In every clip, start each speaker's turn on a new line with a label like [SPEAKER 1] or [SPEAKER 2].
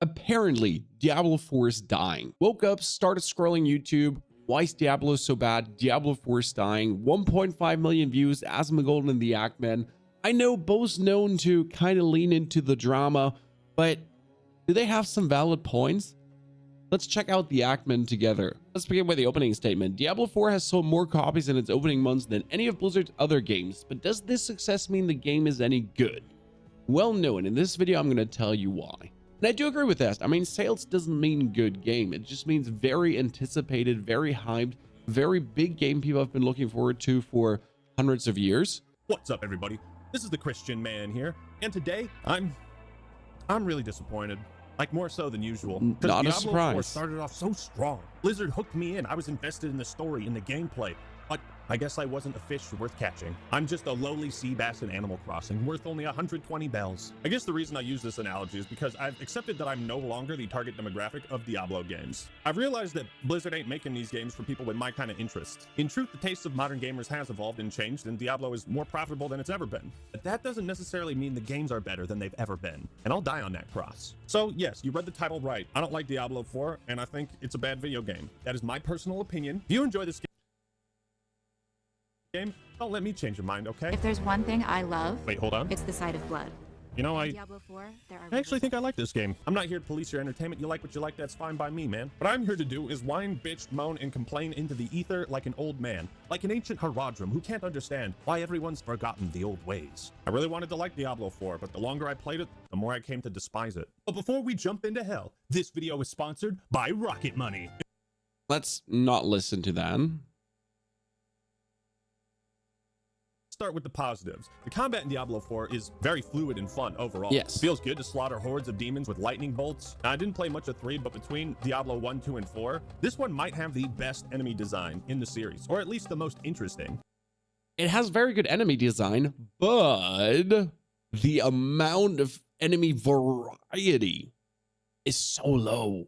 [SPEAKER 1] Apparently, Diablo 4 is dying. Woke up, started scrolling YouTube. Why is Diablo so bad? Diablo 4 is dying. 1.5 million views, Asmongold and the Ackman. I know both known to kind of lean into the drama, but do they have some valid points? Let's check out the Ackman together. Let's begin with the opening statement. Diablo 4 has sold more copies in its opening months than any of Blizzard's other games, but does this success mean the game is any good? Well, no, and in this video, I'm going to tell you why. And I do agree with that. I mean, sales doesn't mean good game. It just means very anticipated, very hyped, very big game people have been looking forward to for hundreds of years.
[SPEAKER 2] What's up, everybody? This is the Christian Man here, and today I'm really disappointed. Like, more so than usual.
[SPEAKER 1] Not a
[SPEAKER 2] Diablo 4
[SPEAKER 1] surprise.
[SPEAKER 2] started off so strong. Blizzard hooked me in. I was invested in the story, in the gameplay. But I guess I wasn't a fish worth catching. I'm just a lowly sea bass in Animal Crossing, worth only 120 bells. I guess the reason I use this analogy is because I've accepted that I'm no longer the target demographic of Diablo games. I've realized that Blizzard ain't making these games for people with my kind of interests. In truth, the taste of modern gamers has evolved and changed, and Diablo is more profitable than it's ever been. But that doesn't necessarily mean the games are better than they've ever been, and I'll die on that cross. So yes, you read the title right. I don't like Diablo 4, and I think it's a bad video game. That is my personal opinion. If you enjoy this game, don't let me change your mind, okay?
[SPEAKER 3] If there's one thing I love,
[SPEAKER 2] Wait, hold on.
[SPEAKER 3] it's the sight of blood.
[SPEAKER 2] You know, I
[SPEAKER 3] Diablo 4, there are
[SPEAKER 2] actually think I like this game. I'm not here to police your entertainment. You like what you like, that's fine by me, man. What I'm here to do is whine, bitch, moan, and complain into the ether like an old man. Like an ancient Haradrim who can't understand why everyone's forgotten the old ways. I really wanted to like Diablo 4, but the longer I played it, the more I came to despise it. But before we jump into hell, this video is sponsored by Rocket Money.
[SPEAKER 1] Let's not listen to that.
[SPEAKER 2] Start with the positives. The combat in Diablo 4 is very fluid and fun overall.
[SPEAKER 1] Yes.
[SPEAKER 2] It feels good to slaughter hordes of demons with lightning bolts. Now, I didn't play much of 3, but between Diablo 1, 2, and 4, this one might have the best enemy design in the series, or at least the most interesting.
[SPEAKER 1] It has very good enemy design, but the amount of enemy variety is so low.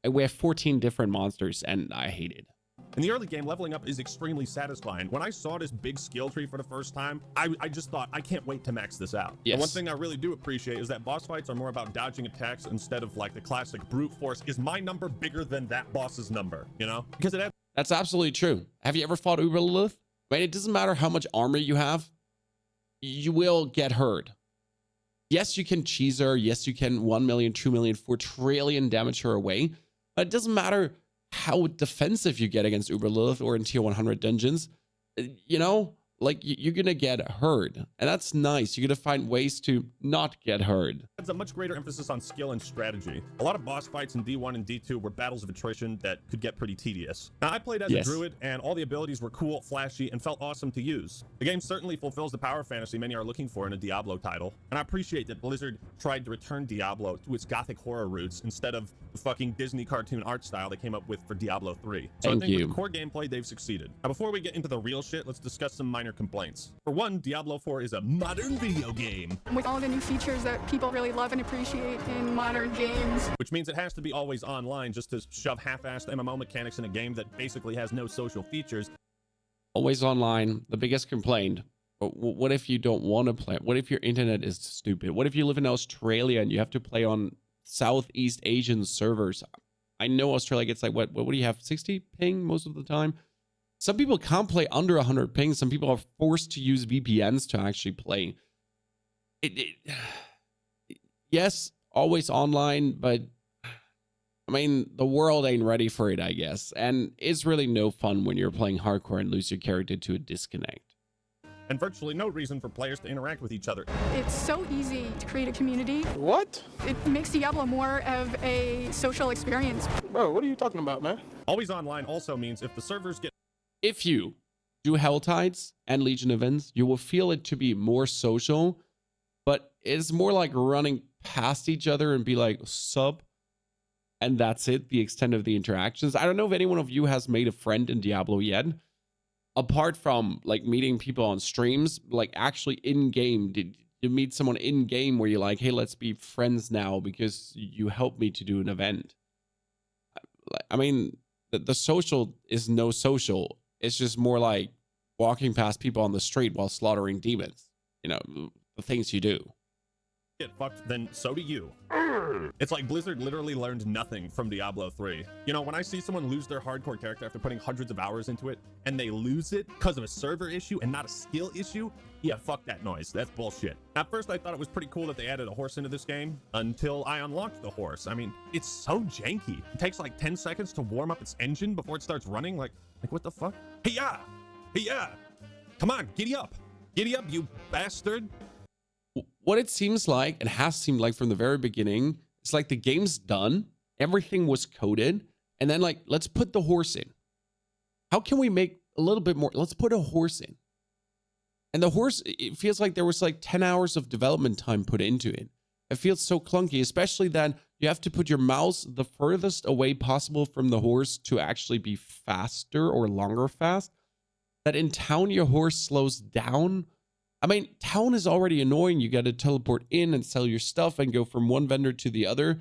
[SPEAKER 1] We have 14 different monsters, and I hate it.
[SPEAKER 2] In the early game, leveling up is extremely satisfying. When I saw this big skill tree for the first time, I just thought, I can't wait to max this out.
[SPEAKER 1] Yes.
[SPEAKER 2] And one thing I really do appreciate is that boss fights are more about dodging attacks instead of like the classic brute force. Is my number bigger than that boss's number, you know? Because it adds
[SPEAKER 1] That's absolutely true. Have you ever fought Uber Lilith? Right? It doesn't matter how much armor you have, you will get hurt. Yes, you can cheese her. Yes, you can 1 million, 2 million, 4 trillion damage her away. But it doesn't matter how defensive you get against Uber Lilith or in tier 100 dungeons. You know, like you're gonna get hurt, and that's nice. You're gonna find ways to not get hurt.
[SPEAKER 2] a much greater emphasis on skill and strategy. A lot of boss fights in D1 and D2 were battles of attrition that could get pretty tedious. Now, I played as a druid, and all the abilities were cool, flashy, and felt awesome to use. The game certainly fulfills the power fantasy many are looking for in a Diablo title, and I appreciate that Blizzard tried to return Diablo to its gothic horror roots instead of the fucking Disney cartoon art style they came up with for Diablo 3. So I think with core gameplay, they've succeeded. Now, before we get into the real shit, let's discuss some minor complaints. For one, Diablo 4 is a modern video game.
[SPEAKER 4] With all the new features that people really love and appreciate in modern games.
[SPEAKER 2] Which means it has to be always online just to shove half-assed MMO mechanics in a game that basically has no social features.
[SPEAKER 1] Always online, the biggest complaint. But what if you don't want to play? What if your internet is stupid? What if you live in Australia and you have to play on Southeast Asian servers? I know Australia gets like, what do you have, 60 ping most of the time? Some people can't play under 100 ping. Some people are forced to use VPNs to actually play. Yes, always online, but I mean, the world ain't ready for it, I guess. And it's really no fun when you're playing hardcore and lose your character to a disconnect.
[SPEAKER 2] And virtually no reason for players to interact with each other.
[SPEAKER 4] It's so easy to create a community.
[SPEAKER 5] What?
[SPEAKER 4] It makes Diablo more of a social experience.
[SPEAKER 5] Bro, what are you talking about, man?
[SPEAKER 2] Always online also means if the servers get...
[SPEAKER 1] If you do Hell Tides and Legion events, you will feel it to be more social, but it's more like running past each other and be like, sup? And that's it, the extent of the interactions. I don't know if any one of you has made a friend in Diablo yet. Apart from like meeting people on streams, like actually in game, did you meet someone in game where you're like, hey, let's be friends now because you helped me to do an event? I mean, the social is no social. It's just more like walking past people on the street while slaughtering demons. You know, the things you do.
[SPEAKER 2] get fucked, then so do you. It's like Blizzard literally learned nothing from Diablo 3. You know, when I see someone lose their hardcore character after putting hundreds of hours into it, and they lose it because of a server issue and not a skill issue, yeah, fuck that noise. That's bullshit. At first, I thought it was pretty cool that they added a horse into this game, until I unlocked the horse. I mean, it's so janky. It takes like 10 seconds to warm up its engine before it starts running. Like what the fuck? Hey, yeah! Hey, yeah! Come on, giddy up! Giddy up, you bastard!
[SPEAKER 1] What it seems like, and has seemed like from the very beginning, it's like the game's done, everything was coded, and then like, let's put the horse in. How can we make a little bit more? Let's put a horse in. And the horse, it feels like there was like 10 hours of development time put into it. It feels so clunky, especially that you have to put your mouse the furthest away possible from the horse to actually be faster or longer fast. That in town, your horse slows down. I mean, town is already annoying. You got to teleport in and sell your stuff and go from one vendor to the other.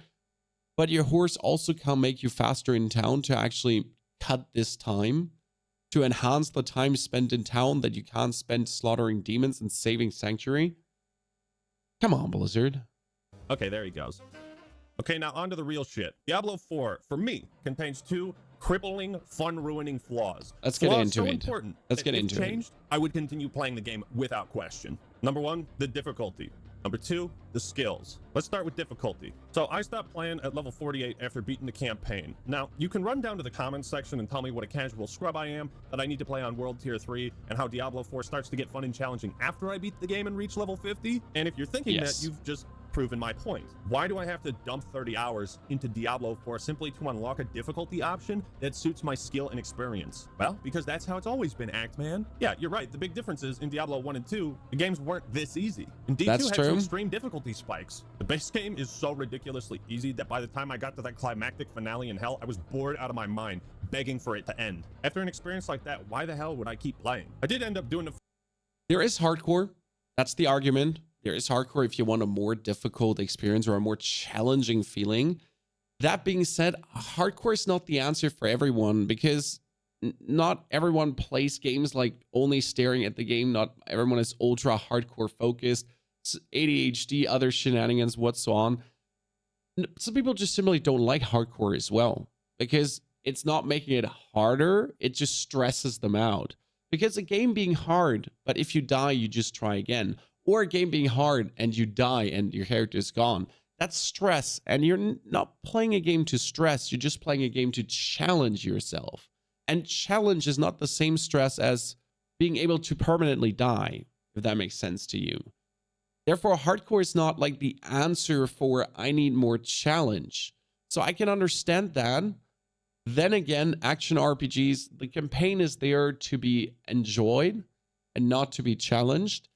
[SPEAKER 1] But your horse also can make you faster in town to actually cut this time, to enhance the time spent in town that you can't spend slaughtering demons and saving Sanctuary. Come on, Blizzard.
[SPEAKER 2] Okay, there he goes. Okay, now on to the real shit. Diablo 4, for me, contains two crippling, fun-ruining flaws.
[SPEAKER 1] Let's get into
[SPEAKER 2] so
[SPEAKER 1] it.
[SPEAKER 2] Important.
[SPEAKER 1] Let's get
[SPEAKER 2] If
[SPEAKER 1] into
[SPEAKER 2] changed, I would continue playing the game without question. Number one, the difficulty. Number two, the skills. Let's start with difficulty. So I stopped playing at level 48 after beating the campaign. Now, you can run down to the comments section and tell me what a casual scrub I am, that I need to play on World Tier 3, and how Diablo 4 starts to get fun and challenging after I beat the game and reach level 50. And if you're thinking that, you've just proven my point. Why do I have to dump 30 hours into Diablo 4 simply to unlock a difficulty option that suits my skill and experience? Well, because that's how it's always been, Act Man. Yeah, you're right. The big difference is in Diablo 1 and 2, the games weren't this easy. And D2 had some extreme difficulty spikes. The base game is so ridiculously easy that by the time I got to that climactic finale in Hell, I was bored out of my mind, begging for it to end. After an experience like that, why the hell would I keep playing? I did end up doing
[SPEAKER 1] There is hardcore. That's the argument. There is hardcore if you want a more difficult experience or a more challenging feeling. That being said, hardcore is not the answer for everyone, because not everyone plays games like only staring at the game. Not everyone is ultra hardcore focused, ADHD, other shenanigans, what's so on. Some people just simply don't like hardcore as well, because it's not making it harder. It just stresses them out. Because a game being hard, but if you die, you just try again. Or a game being hard and you die and your character is gone. That's stress. And you're not playing a game to stress. You're just playing a game to challenge yourself. And challenge is not the same stress as being able to permanently die, if that makes sense to you. Therefore, hardcore is not like the answer for I need more challenge. So I can understand that. Then again, action RPGs, the campaign is there to be enjoyed and not to be challenged.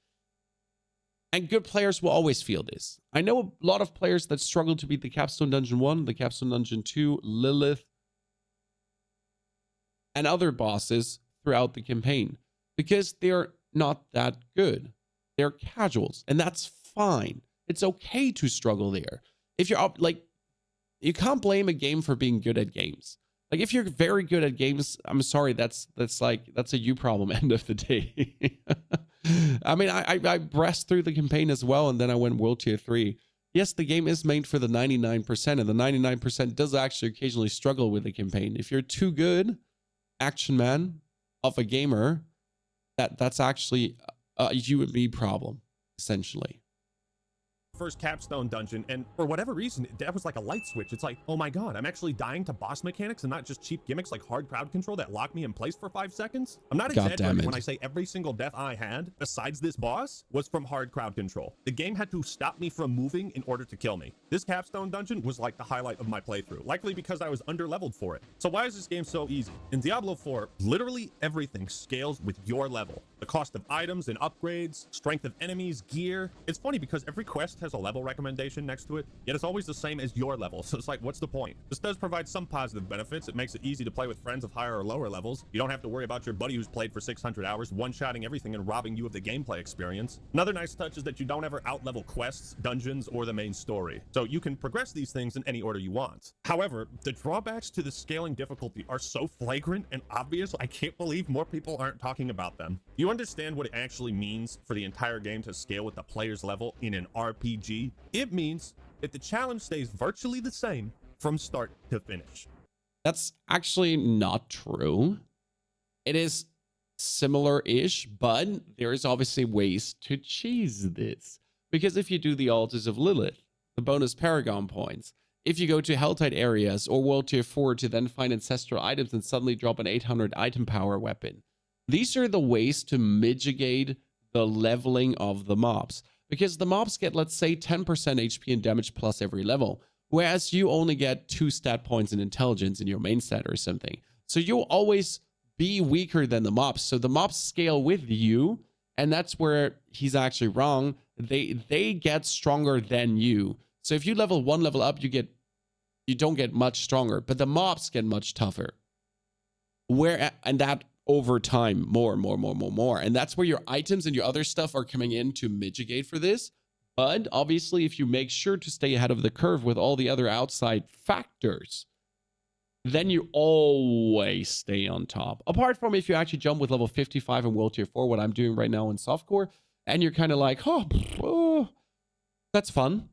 [SPEAKER 1] And good players will always feel this. I know a lot of players that struggle to beat the Capstone Dungeon 1, the Capstone Dungeon 2, Lilith, and other bosses throughout the campaign, because they're not that good. They're casuals, and that's fine. It's okay to struggle there. If you're up, like, you can't blame a game for being good at games. Like, if you're very good at games, I'm sorry, that's a you problem end of the day. I mean, I breezed through the campaign as well, and then I went World Tier 3. Yes, the game is made for the 99%, and the 99% does actually occasionally struggle with the campaign. If you're too good, action man, of a gamer, that's actually a you and me problem, essentially.
[SPEAKER 2] First capstone dungeon, and for whatever reason that was like a light switch. It's like, oh my god, I'm actually dying to boss mechanics and not just cheap gimmicks like hard crowd control that lock me in place for 5 seconds. I'm not exaggerating when I say every single death I had besides this boss was from hard crowd control. The game had to stop me from moving in order to kill me. This capstone dungeon was like the highlight of my playthrough, likely because I was under-leveled for it. So why is this game so easy? In Diablo 4, literally everything scales with your level. The cost of items and upgrades, strength of enemies, gear. It's funny because every quest has a level recommendation next to it, yet it's always the same as your level. So it's like, what's the point? This does provide some positive benefits. It makes it easy to play with friends of higher or lower levels. You don't have to worry about your buddy who's played for 600 hours, one-shotting everything and robbing you of the gameplay experience. Another nice touch is that you don't ever out-level quests, dungeons, or the main story. So you can progress these things in any order you want. However, the drawbacks to the scaling difficulty are so flagrant and obvious, I can't believe more people aren't talking about them. You understand what it actually means for the entire game to scale with the player's level in an RPG? RPG, it means that the challenge stays virtually the same from start to finish.
[SPEAKER 1] That's actually not true. It is similar-ish, but there is obviously ways to cheese this. Because if you do the Altars of Lilith, the bonus Paragon points, if you go to Helltide areas or World Tier 4 to then find ancestral items and suddenly drop an 800 item power weapon, these are the ways to mitigate the leveling of the mobs. Because the mobs get, let's say, 10% HP and damage plus every level, whereas you only get 2 stat points in intelligence in your main stat or something. So you'll always be weaker than the mobs. So the mobs scale with you, and that's where he's actually wrong. They get stronger than you. So if you level 1 level up, you don't get much stronger, but the mobs get much tougher. And that over time, more. And that's where your items and your other stuff are coming in to mitigate for this. But obviously, if you make sure to stay ahead of the curve with all the other outside factors, then you always stay on top. Apart from if you actually jump with level 55 in World Tier 4, what I'm doing right now in Softcore, and you're kind of like, oh, that's fun.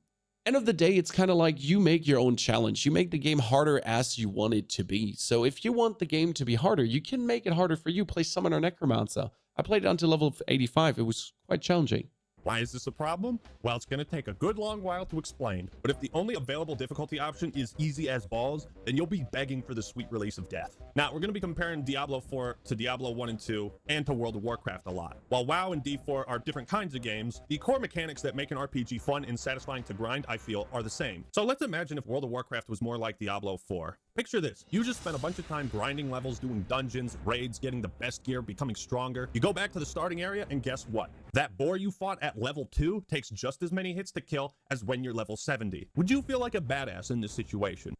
[SPEAKER 1] End of the day, it's kind of like you make your own challenge. You make the game harder as you want it to be. So if you want the game to be harder, you can make it harder for you. Play Summoner Necromancer. I played it until level 85. It was quite challenging.
[SPEAKER 2] Why is this a problem? Well, it's going to take a good long while to explain, but if the only available difficulty option is easy as balls, then you'll be begging for the sweet release of death. Now, we're going to be comparing Diablo 4 to Diablo 1 and 2 and to World of Warcraft a lot. While WoW and D4 are different kinds of games, the core mechanics that make an RPG fun and satisfying to grind, I feel, are the same. So let's imagine if World of Warcraft was more like Diablo 4. Picture this. You just spent a bunch of time grinding levels, doing dungeons, raids, getting the best gear, becoming stronger. You go back to the starting area, and guess what? That boar you fought at level 2 takes just as many hits to kill as when you're level 70. Would you feel like a badass in this situation?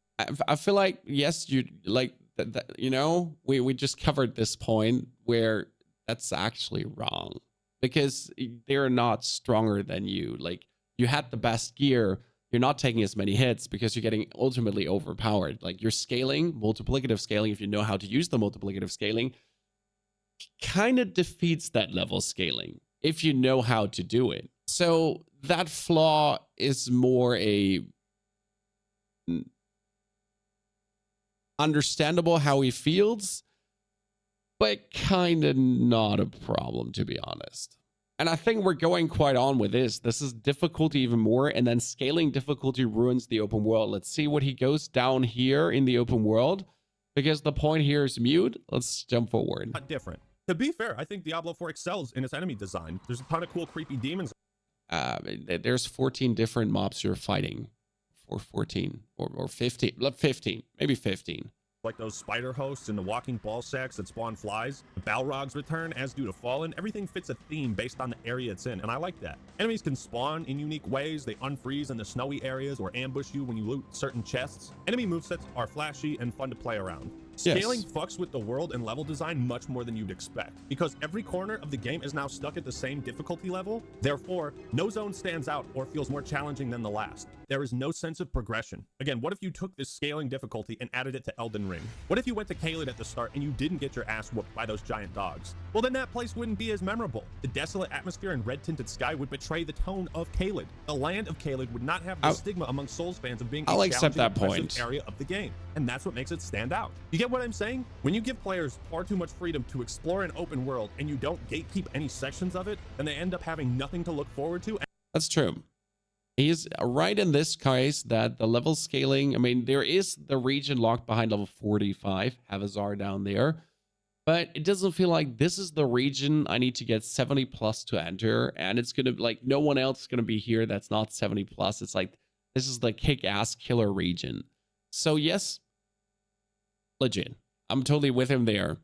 [SPEAKER 1] I feel like, yes, you like that, you know, we just covered this point where that's actually wrong, because they're not stronger than you. Like, you had the best gear, you're not taking as many hits because you're getting ultimately overpowered. Like, you're scaling, multiplicative scaling, if you know how to use the multiplicative scaling, kind of defeats that level scaling if you know how to do it. So that flaw is more a understandable how he feels, but kind of not a problem, to be honest. And I think we're going quite on with this. This is difficulty even more, and then scaling difficulty ruins the open world. Let's see what he goes down here in the open world, because the point here is mute. Let's jump forward.
[SPEAKER 2] Not different. To be fair, I think Diablo 4 excels in its enemy design. There's a ton of cool, creepy demons.
[SPEAKER 1] There's 14 different mobs you're fighting. Or 14 or 15. 15. Maybe 15.
[SPEAKER 2] Like those spider hosts and the walking ball sacks that spawn flies. The Balrogs return, as do the Fallen. Everything fits a theme based on the area it's in, and I like that. Enemies can spawn in unique ways. They unfreeze in the snowy areas or ambush you when you loot certain chests. Enemy movesets are flashy and fun to play around. Scaling fucks with the world and level design much more than you'd expect, because every corner of the game is now stuck at the same difficulty level. Therefore, no zone stands out or feels more challenging than the last. There is no sense of progression. Again, what if you took this scaling difficulty and added it to Elden Ring? What if you went to Caelid at the start and you didn't get your ass whooped by those giant dogs? Well, then that place wouldn't be as memorable. The desolate atmosphere and red-tinted sky would betray the tone of Caelid. The land of Caelid would not have the stigma among Souls fans of being a challenging, impressive area of the game, and that's what makes it stand out. You get what I'm saying? When you give players far too much freedom to explore an open world and you don't gatekeep any sections of it, then they end up having nothing to look forward to.
[SPEAKER 1] That's true. He's right in this case that the level scaling, I mean, there is the region locked behind level 45, Havazar down there, but it doesn't feel like this is the region I need to get 70 plus to enter, and it's going to, like, no one else is going to be here that's not 70 plus. It's like, this is the kick-ass killer region. So yes, legit. I'm totally with him there.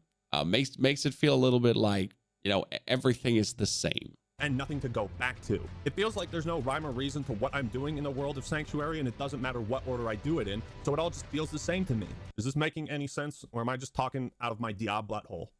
[SPEAKER 1] Makes it feel a little bit like, you know, everything is the same.
[SPEAKER 2] And nothing to go back to. It feels like there's no rhyme or reason to what I'm doing in the world of Sanctuary, and it doesn't matter what order I do it in, so it all just feels the same to me. Is this making any sense, or am I just talking out of my Diablo hole?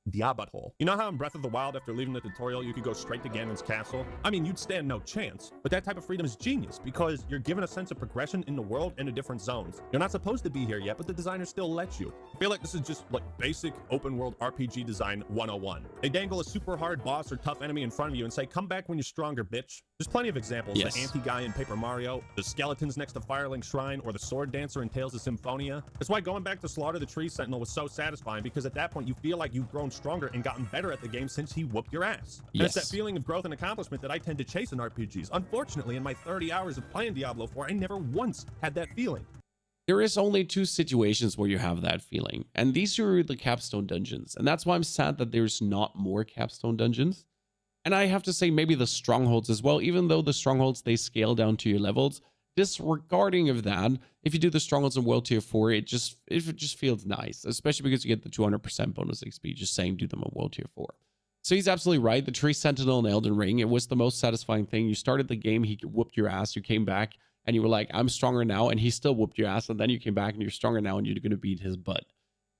[SPEAKER 2] Diablo. You know how in Breath of the Wild, after leaving the tutorial, you could go straight to Ganon's castle? I mean, you'd stand no chance, but that type of freedom is genius because you're given a sense of progression in the world and the different zones. You're not supposed to be here yet, but the designer still lets you. I feel like this is just like basic open world RPG design 101. They dangle a super hard boss or tough enemy in front of you and say, come back when you're stronger, bitch. There's plenty of examples.
[SPEAKER 1] Yes.
[SPEAKER 2] The anti-guy in Paper Mario, the skeletons next to Firelink Shrine, or the sword dancer in Tales of Symphonia. That's why going back to Slaughter the Tree Sentinel was so satisfying, because at that point you feel like you've grown stronger and gotten better at the game since he whooped your ass. And it's that feeling of growth and accomplishment that I tend to chase in RPGs. Unfortunately, in my 30 hours of playing Diablo 4, I never once had that feeling.
[SPEAKER 1] There is only two situations where you have that feeling, and these are the capstone dungeons, and that's why I'm sad that there's not more capstone dungeons. And I have to say maybe the strongholds as well, even though the strongholds, they scale down to your levels. Disregarding of that, if you do the strongholds in World Tier 4, it just feels nice, especially because you get the 200% bonus XP, just saying do them in World Tier 4. So he's absolutely right. The Tree Sentinel in Elden Ring, it was the most satisfying thing. You started the game, he whooped your ass, you came back, and you were like, I'm stronger now, and he still whooped your ass, and then you came back and you're stronger now, and you're going to beat his butt.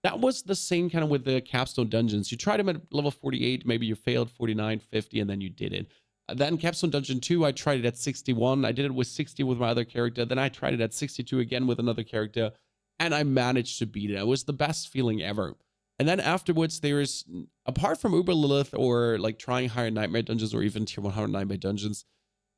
[SPEAKER 1] That was the same kind of with the capstone dungeons. You tried them at level 48, maybe you failed 49, 50, and then you did it. Then capstone dungeon 2, I tried it at 61. I did it with 60 with my other character. Then I tried it at 62 again with another character, and I managed to beat it. It was the best feeling ever. And then afterwards, there's, apart from Uber Lilith or like trying higher nightmare dungeons or even tier 100 nightmare dungeons,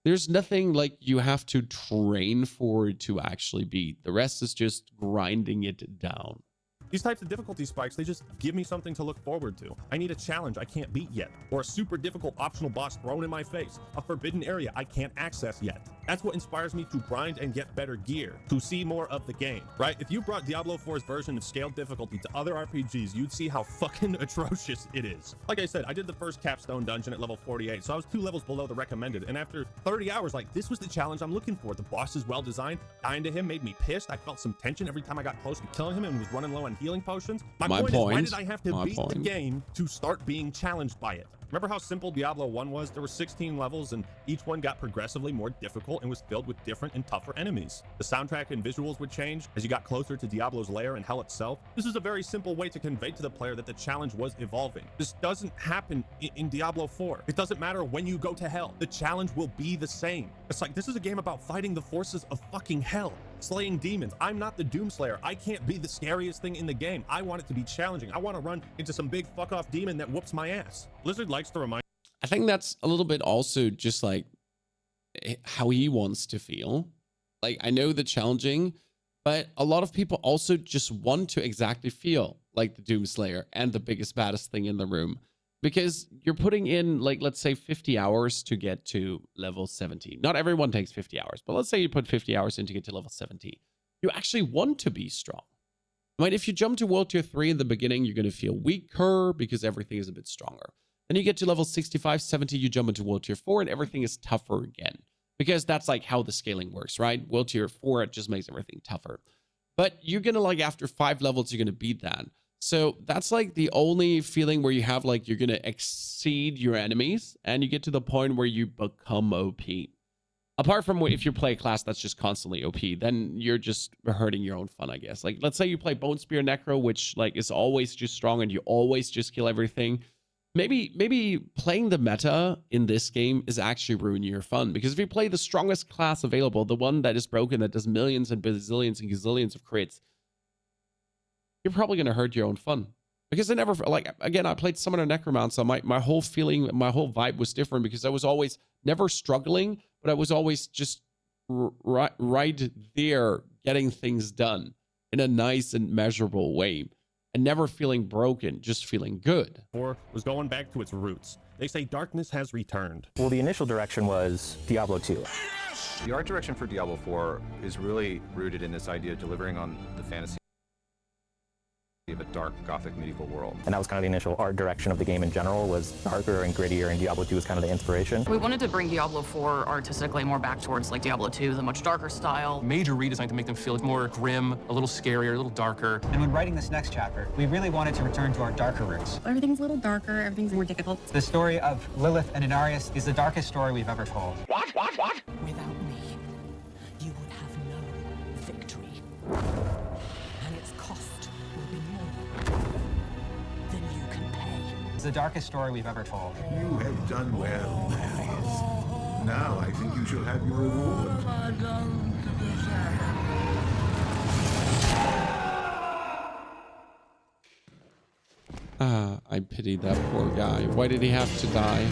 [SPEAKER 1] there's nothing like you have to train for to actually beat. The rest is just grinding it down.
[SPEAKER 2] These types of difficulty spikes, they just give me something to look forward to. I need a challenge I can't beat yet, or a super difficult optional boss thrown in my face, a forbidden area I can't access yet. That's what inspires me to grind and get better gear, to see more of the game, right? If you brought Diablo 4's version of scaled difficulty to other RPGs, you'd see how fucking atrocious it is. Like I said, I did the first capstone dungeon at level 48, so I was 2 levels below the recommended, and after 30 hours, like, this was the challenge I'm looking for. The boss is well designed, dying to him made me pissed. I felt some tension every time I got close to killing him and was running low on healing potions. My point is, why did I have to beat the game to start being challenged by it? Remember how simple Diablo 1 was? There were 16 levels and each one got progressively more difficult and was filled with different and tougher enemies. The soundtrack and visuals would change as you got closer to Diablo's lair and hell itself. This is a very simple way to convey to the player that the challenge was evolving. This doesn't happen in Diablo 4. It doesn't matter when you go to hell. The challenge will be the same. It's like, this is a game about fighting the forces of fucking hell. Slaying demons. I'm not the Doomslayer. I can't be the scariest thing in the game. I want it to be challenging. I want to run into some big fuck off demon that whoops my ass. Blizzard likes to remind.
[SPEAKER 1] I think that's a little bit also just like how he wants to feel. Like, I know the challenging, but a lot of people also just want to exactly feel like the Doomslayer and the biggest, baddest thing in the room. Because you're putting in, like, let's say 50 hours to get to level 70. Not everyone takes 50 hours, but let's say you put 50 hours in to get to level 70. You actually want to be strong. I mean, if you jump to World Tier 3 in the beginning, you're going to feel weaker because everything is a bit stronger. Then you get to level 65, 70, you jump into World Tier 4 and everything is tougher again. Because that's like how the scaling works, right? World Tier 4, it just makes everything tougher. But you're going to, like, after 5 levels, you're going to beat that. So that's like the only feeling where you have, like, you're going to exceed your enemies and you get to the point where you become OP. Apart from if you play a class that's just constantly OP, then you're just hurting your own fun, I guess. Like, let's say you play Bone Spear Necro, which, like, is always just strong and you always just kill everything. Maybe playing the meta in this game is actually ruining your fun. Because if you play the strongest class available, the one that is broken, that does millions and bazillions and gazillions of crits, you're probably going to hurt your own fun. Because I never, like, again, I played Summoner Necromancer. My whole feeling, my whole vibe was different because I was always never struggling, but I was always just right there getting things done in a nice and measurable way. And never feeling broken, just feeling good.
[SPEAKER 2] 4 was going back to its roots. They say darkness has returned.
[SPEAKER 5] Well, the initial direction was Diablo 2.
[SPEAKER 6] The art direction for Diablo 4 is really rooted in this idea of delivering on the fantasy of a dark gothic medieval world.
[SPEAKER 5] And that was kind of the initial art direction of the game in general, was darker and grittier, and Diablo 2 was kind of the inspiration.
[SPEAKER 7] We wanted to bring Diablo 4 artistically more back towards like Diablo 2, the much darker style.
[SPEAKER 8] Major redesign to make them feel more grim, a little scarier, a little darker.
[SPEAKER 9] And when writing this next chapter, we really wanted to return to our darker roots.
[SPEAKER 10] Everything's a little darker, everything's more difficult.
[SPEAKER 9] The story of Lilith and Inarius is the darkest story we've ever told.
[SPEAKER 11] What? Without me, you would have no victory. And its cost will be more than you can pay.
[SPEAKER 9] is the darkest story we've ever told.
[SPEAKER 12] You have done well, Marius. Now I think you shall have your reward.
[SPEAKER 1] I pity that poor guy. Why did he have to die?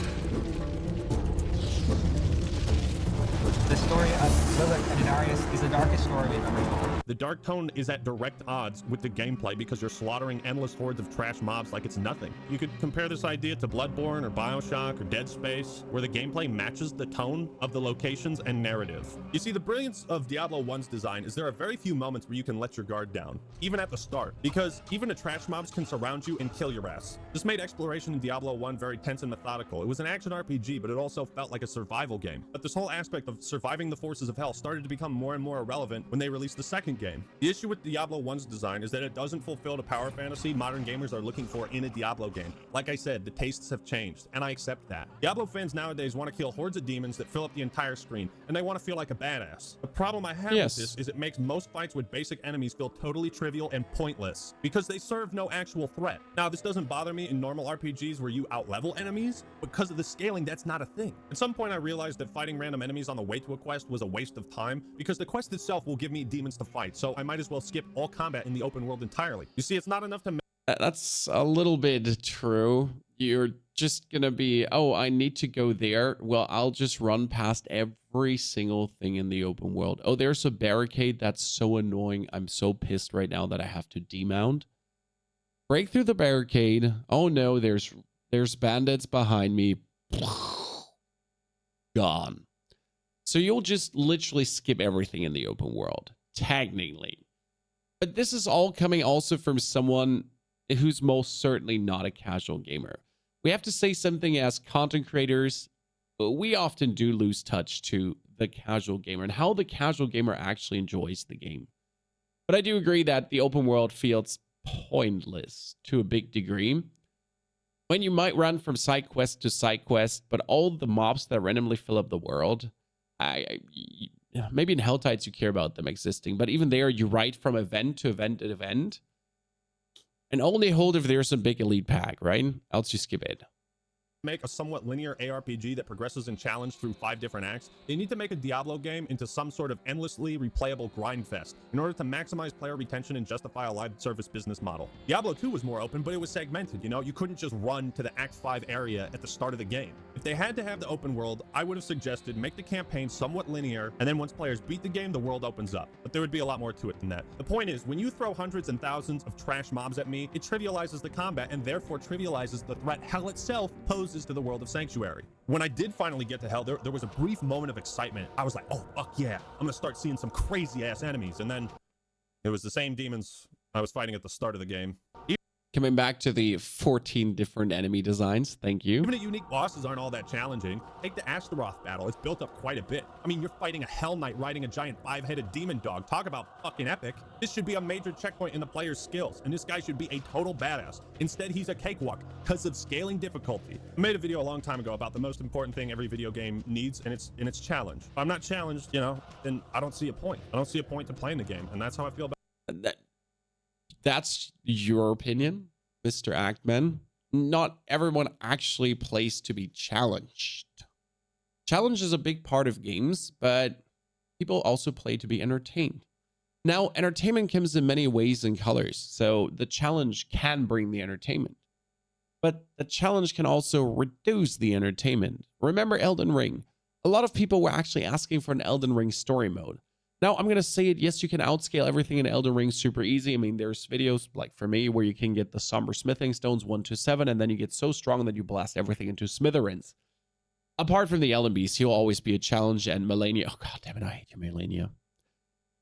[SPEAKER 9] The story of Lilith and Inarius is the darkest story we've ever told.
[SPEAKER 2] The dark tone is at direct odds with the gameplay because you're slaughtering endless hordes of trash mobs like it's nothing. You could compare this idea to Bloodborne or Bioshock or Dead Space, where the gameplay matches the tone of the locations and narrative. You see, the brilliance of Diablo 1's design is there are very few moments where you can let your guard down, even at the start, because even the trash mobs can surround you and kill your ass. This made exploration in Diablo 1 very tense and methodical. It was an action RPG, but it also felt like a survival game. But this whole aspect of surviving the forces of hell started to become more and more irrelevant when they released the second game. The issue with Diablo 1's design is that it doesn't fulfill the power fantasy modern gamers are looking for in a Diablo game. Like I said, the tastes have changed, and I accept that. Diablo fans nowadays want to kill hordes of demons that fill up the entire screen, and they want to feel like a badass. The problem I have with this is it makes most fights with basic enemies feel totally trivial and pointless, because they serve no actual threat. Now, this doesn't bother me in normal RPGs where you outlevel enemies, but because of the scaling, that's not a thing. At some point, I realized that fighting random enemies on the way to a quest was a waste of time, because the quest itself will give me demons to fight, so I might as well skip all combat in the open world entirely. You see, it's not enough to
[SPEAKER 1] That's a little bit true. You're just gonna be, oh, I need to go there. Well, I'll just run past every single thing in the open world. Oh, there's a barricade. That's so annoying. I'm so pissed right now that I have to demount. Break through the barricade. Oh no, there's bandits behind me. Gone. So you'll just literally skip everything in the open world, technically. But this is all coming also from someone who's most certainly not a casual gamer. We have to say something as content creators, we often do lose touch to the casual gamer and how the casual gamer actually enjoys the game. But I do agree that the open world feels pointless to a big degree. When you might run from side quest to side quest, but all the mobs that randomly fill up the world, maybe in Hell Tides you care about them existing, but even there you ride from event to event to event. And only hold if there's a big elite pack, right? Else you skip it.
[SPEAKER 2] Make a somewhat linear ARPG that progresses in challenge through 5 different acts. They need to make a Diablo game into some sort of endlessly replayable grind fest in order to maximize player retention and justify a live service business model. Diablo 2 was more open, but it was segmented. You know, you couldn't just run to the Act 5 area at the start of the game. If they had to have the open world, I would have suggested make the campaign somewhat linear, and then once players beat the game, the world opens up. But there would be a lot more to it than that. The point is, when you throw hundreds and thousands of trash mobs at me, it trivializes the combat and therefore trivializes the threat hell itself poses to the world of Sanctuary. When I did finally get to hell, there was a brief moment of excitement. I was like, oh, fuck yeah, I'm gonna start seeing some crazy ass enemies. And then it was the same demons I was fighting at the start of the game.
[SPEAKER 1] Coming back to the 14 different enemy designs. Thank you.
[SPEAKER 2] Even the unique bosses aren't all that challenging. Take the Astaroth battle. It's built up quite a bit. I mean, you're fighting a Hell Knight riding a giant 5-headed demon dog. Talk about fucking epic. This should be a major checkpoint in the player's skills, and this guy should be a total badass. Instead, he's a cakewalk because of scaling difficulty. I made a video a long time ago about the most important thing every video game needs, and it's challenge. If I'm not challenged, you know, then I don't see a point. I don't see a point to playing the game, and that's how I feel about
[SPEAKER 1] That's your opinion, Mr. Actman. Not everyone actually plays to be challenged. Challenge is a big part of games, but people also play to be entertained. Now, entertainment comes in many ways and colors, so the challenge can bring the entertainment. But the challenge can also reduce the entertainment. Remember Elden Ring? A lot of people were actually asking for an Elden Ring story mode. Now, I'm going to say it, yes, you can outscale everything in Elden Ring super easy. I mean, there's videos, like for me, where you can get the Somber Smithing Stones 1 to 7, and then you get so strong that you blast everything into smithereens. Apart from the Elden Beast, he'll always be a challenge, and Melania... Oh, god damn it, I hate you, Melania.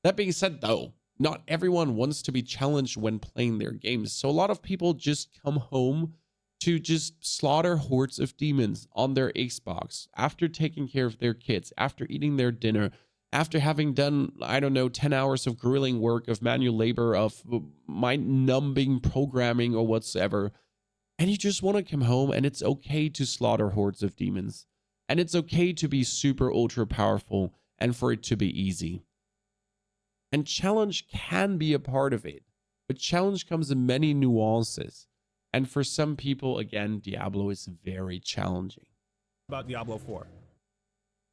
[SPEAKER 1] That being said, though, not everyone wants to be challenged when playing their games, so a lot of people just come home to just slaughter hordes of demons on their Xbox after taking care of their kids, after eating their dinner, after having done, I don't know, 10 hours of grueling work, of manual labor, of mind-numbing programming or whatsoever, and you just want to come home, and it's okay to slaughter hordes of demons. And it's okay to be super ultra powerful and for it to be easy. And challenge can be a part of it, but challenge comes in many nuances. And for some people, again, Diablo is very challenging.
[SPEAKER 2] About Diablo 4.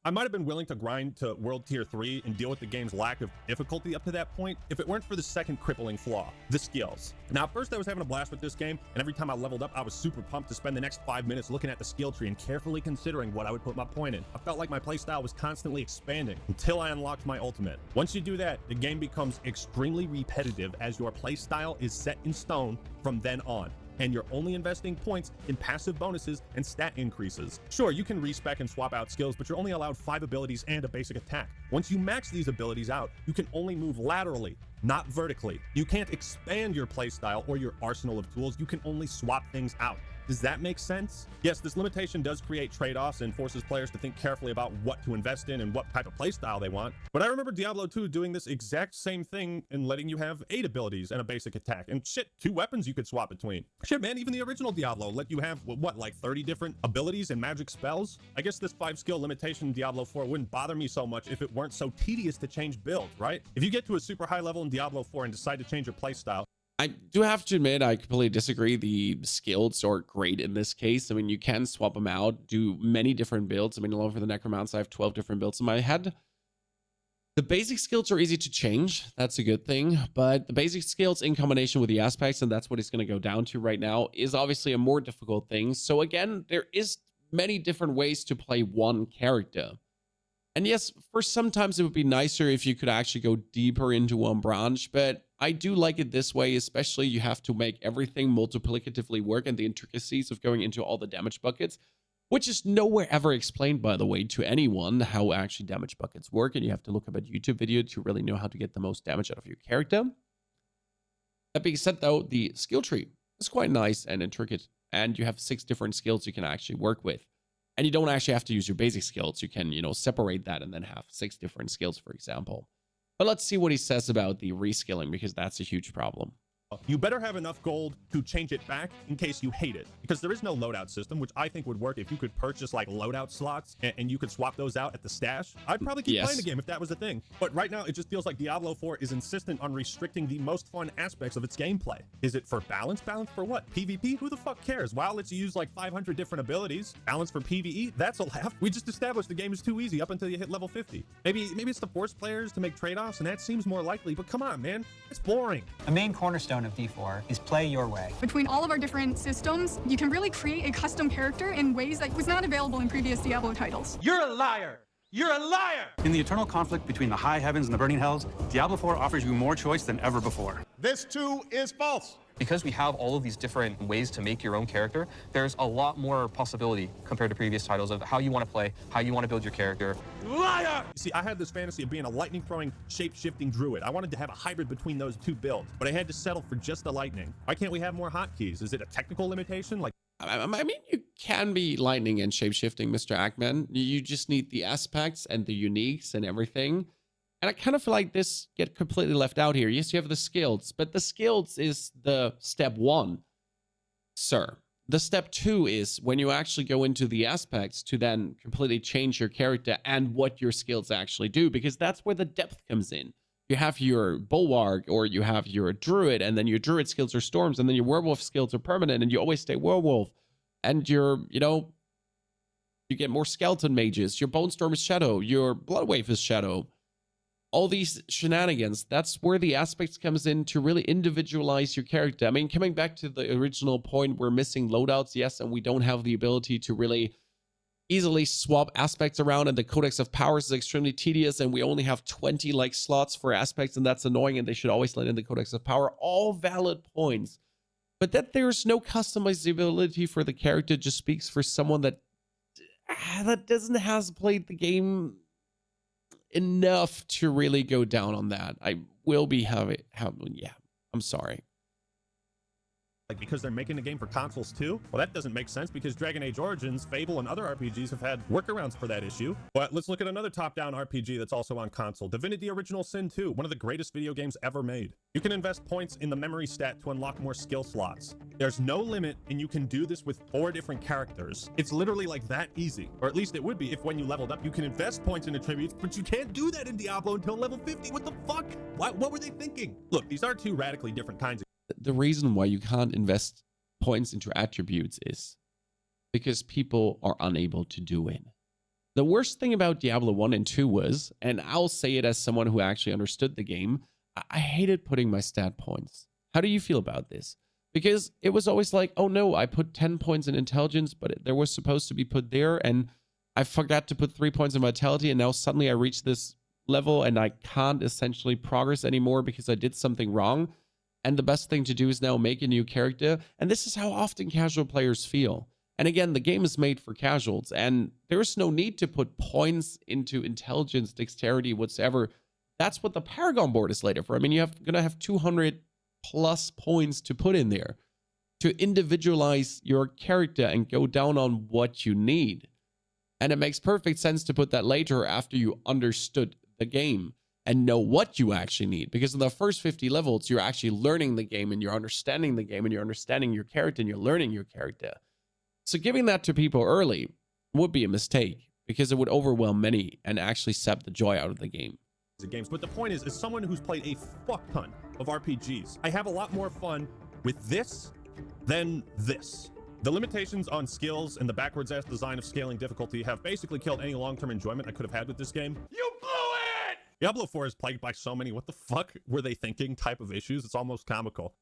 [SPEAKER 2] I might have been willing to grind to World Tier 3 and deal with the game's lack of difficulty up to that point if it weren't for the second crippling flaw, the skills. Now, at first I was having a blast with this game, and every time I leveled up, I was super pumped to spend the next 5 minutes looking at the skill tree and carefully considering what I would put my point in. I felt like my playstyle was constantly expanding until I unlocked my ultimate. Once you do that, the game becomes extremely repetitive as your playstyle is set in stone from then on, and you're only investing points in passive bonuses and stat increases. Sure, you can respec and swap out skills, but you're only allowed 5 abilities and a basic attack. Once you max these abilities out, you can only move laterally, not vertically. You can't expand your playstyle or your arsenal of tools. You can only swap things out. Does that make sense? Yes, this limitation does create trade-offs and forces players to think carefully about what to invest in and what type of playstyle they want. But I remember Diablo 2 doing this exact same thing and letting you have 8 abilities and a basic attack. And shit, 2 weapons you could swap between. Shit, man, even the original Diablo let you have, what, like 30 different abilities and magic spells? I guess this 5-skill limitation in Diablo 4 wouldn't bother me so much if it weren't so tedious to change builds, right? If you get to a super high level in Diablo 4 and decide to change your playstyle,
[SPEAKER 1] I do have to admit, I completely disagree. The skills are great in this case. I mean, you can swap them out, do many different builds. I mean, along for the Necromancer, I have 12 different builds in my head. The basic skills are easy to change. That's a good thing. But the basic skills in combination with the aspects, and that's what it's going to go down to right now, is obviously a more difficult thing. So again, there is many different ways to play one character. And yes, for sometimes it would be nicer if you could actually go deeper into one branch, but I do like it this way, especially you have to make everything multiplicatively work and the intricacies of going into all the damage buckets, which is nowhere ever explained, by the way, to anyone how actually damage buckets work. And you have to look up a YouTube video to really know how to get the most damage out of your character. That being said, though, the skill tree is quite nice and intricate, and you have 6 different skills you can actually work with. And you don't actually have to use your basic skills. You can, separate that and then have 6 different skills, for example. But let's see what he says about the reskilling, because that's a huge problem.
[SPEAKER 2] You better have enough gold to change it back in case you hate it, because there is no loadout system, which I think would work if you could purchase like loadout slots and you could swap those out at the stash. I'd probably keep playing the game if that was a thing. But right now, it just feels like Diablo 4 is insistent on restricting the most fun aspects of its gameplay. Is it for balance? Balance for what? PvP? Who the fuck cares? WoW lets you use like 500 different abilities. Balance for PvE? That's a laugh. We just established the game is too easy up until you hit level 50. Maybe it's to force players to make trade-offs, and that seems more likely, but come on, man. It's boring.
[SPEAKER 9] A main cornerstone of D4 is play your way.
[SPEAKER 4] Between all of our different systems, you can really create a custom character in ways that was not available in previous Diablo titles.
[SPEAKER 13] You're a liar! You're a liar! In the eternal conflict between the high heavens and the burning hells, Diablo 4 offers you more choice than ever before.
[SPEAKER 12] This too is false.
[SPEAKER 5] Because we have all of these different ways to make your own character, there's a lot more possibility compared to previous titles of how you want to play, how you want to build your character.
[SPEAKER 2] Liar! See, I had this fantasy of being a lightning-throwing, shape-shifting druid. I wanted to have a hybrid between those 2 builds, but I had to settle for just the lightning. Why can't we have more hotkeys? Is it a technical limitation? Like,
[SPEAKER 1] I mean, you can be lightning and shapeshifting, Mr. Ackman. You just need the aspects and the uniques and everything. And I kind of feel like this get completely left out here. Yes, you have the skills, but the skills is the step 1, sir. The step 2 is when you actually go into the aspects to then completely change your character and what your skills actually do, because that's where the depth comes in. You have your bulwark, or you have your druid, and then your druid skills are storms, and then your werewolf skills are permanent, and you always stay werewolf. And your, you get more skeleton mages. Your bone storm is shadow. Your bloodwave is shadow. All these shenanigans, that's where the aspects comes in to really individualize your character. I mean, coming back to the original point, we're missing loadouts, yes, and we don't have the ability to really easily swap aspects around, and the Codex of Powers is extremely tedious, and we only have 20 slots for aspects, and that's annoying, and they should always let in the Codex of Power. All valid points. But that there's no customizability for the character just speaks for someone that doesn't has played the game enough to really go down on that. I will be yeah, I'm sorry.
[SPEAKER 2] Like, because they're making the game for consoles too? Well, that doesn't make sense, because Dragon Age Origins, Fable, and other RPGs have had workarounds for that issue. But let's look at another top-down RPG that's also on console. Divinity Original Sin 2, one of the greatest video games ever made. You can invest points in the memory stat to unlock more skill slots. There's no limit, and you can do this with 4 different characters. It's literally like that easy. Or at least it would be if when you leveled up, you can invest points in attributes, but you can't do that in Diablo until level 50. What the fuck? What were they thinking? Look, these are 2 radically different kinds of
[SPEAKER 1] the reason why you can't invest points into attributes is because people are unable to do it. The worst thing about Diablo 1 and 2 was, and I'll say it as someone who actually understood the game, I hated putting my stat points. How do you feel about this? Because it was always like, oh no, I put 10 points in intelligence, but there was supposed to be put there, and I forgot to put 3 points in vitality, and now suddenly I reach this level and I can't essentially progress anymore because I did something wrong. And the best thing to do is now make a new character. And this is how often casual players feel. And again, the game is made for casuals, and there's no need to put points into intelligence, dexterity, whatsoever. That's what the Paragon board is later for. I mean, you're gonna have 200 plus points to put in there to individualize your character and go down on what you need. And it makes perfect sense to put that later after you understood the game and know what you actually need. Because in the first 50 levels, you're actually learning the game and you're understanding the game and you're understanding your character and you're learning your character. So giving that to people early would be a mistake because it would overwhelm many and actually sap the joy out of the game.
[SPEAKER 2] Games, but the point is, as someone who's played a fuck ton of RPGs, I have a lot more fun with this than this. The limitations on skills and the backwards-ass design of scaling difficulty have basically killed any long-term enjoyment I could have had with this game. You blew it! Diablo 4 is plagued by so many what the fuck were they thinking type of issues. It's almost comical.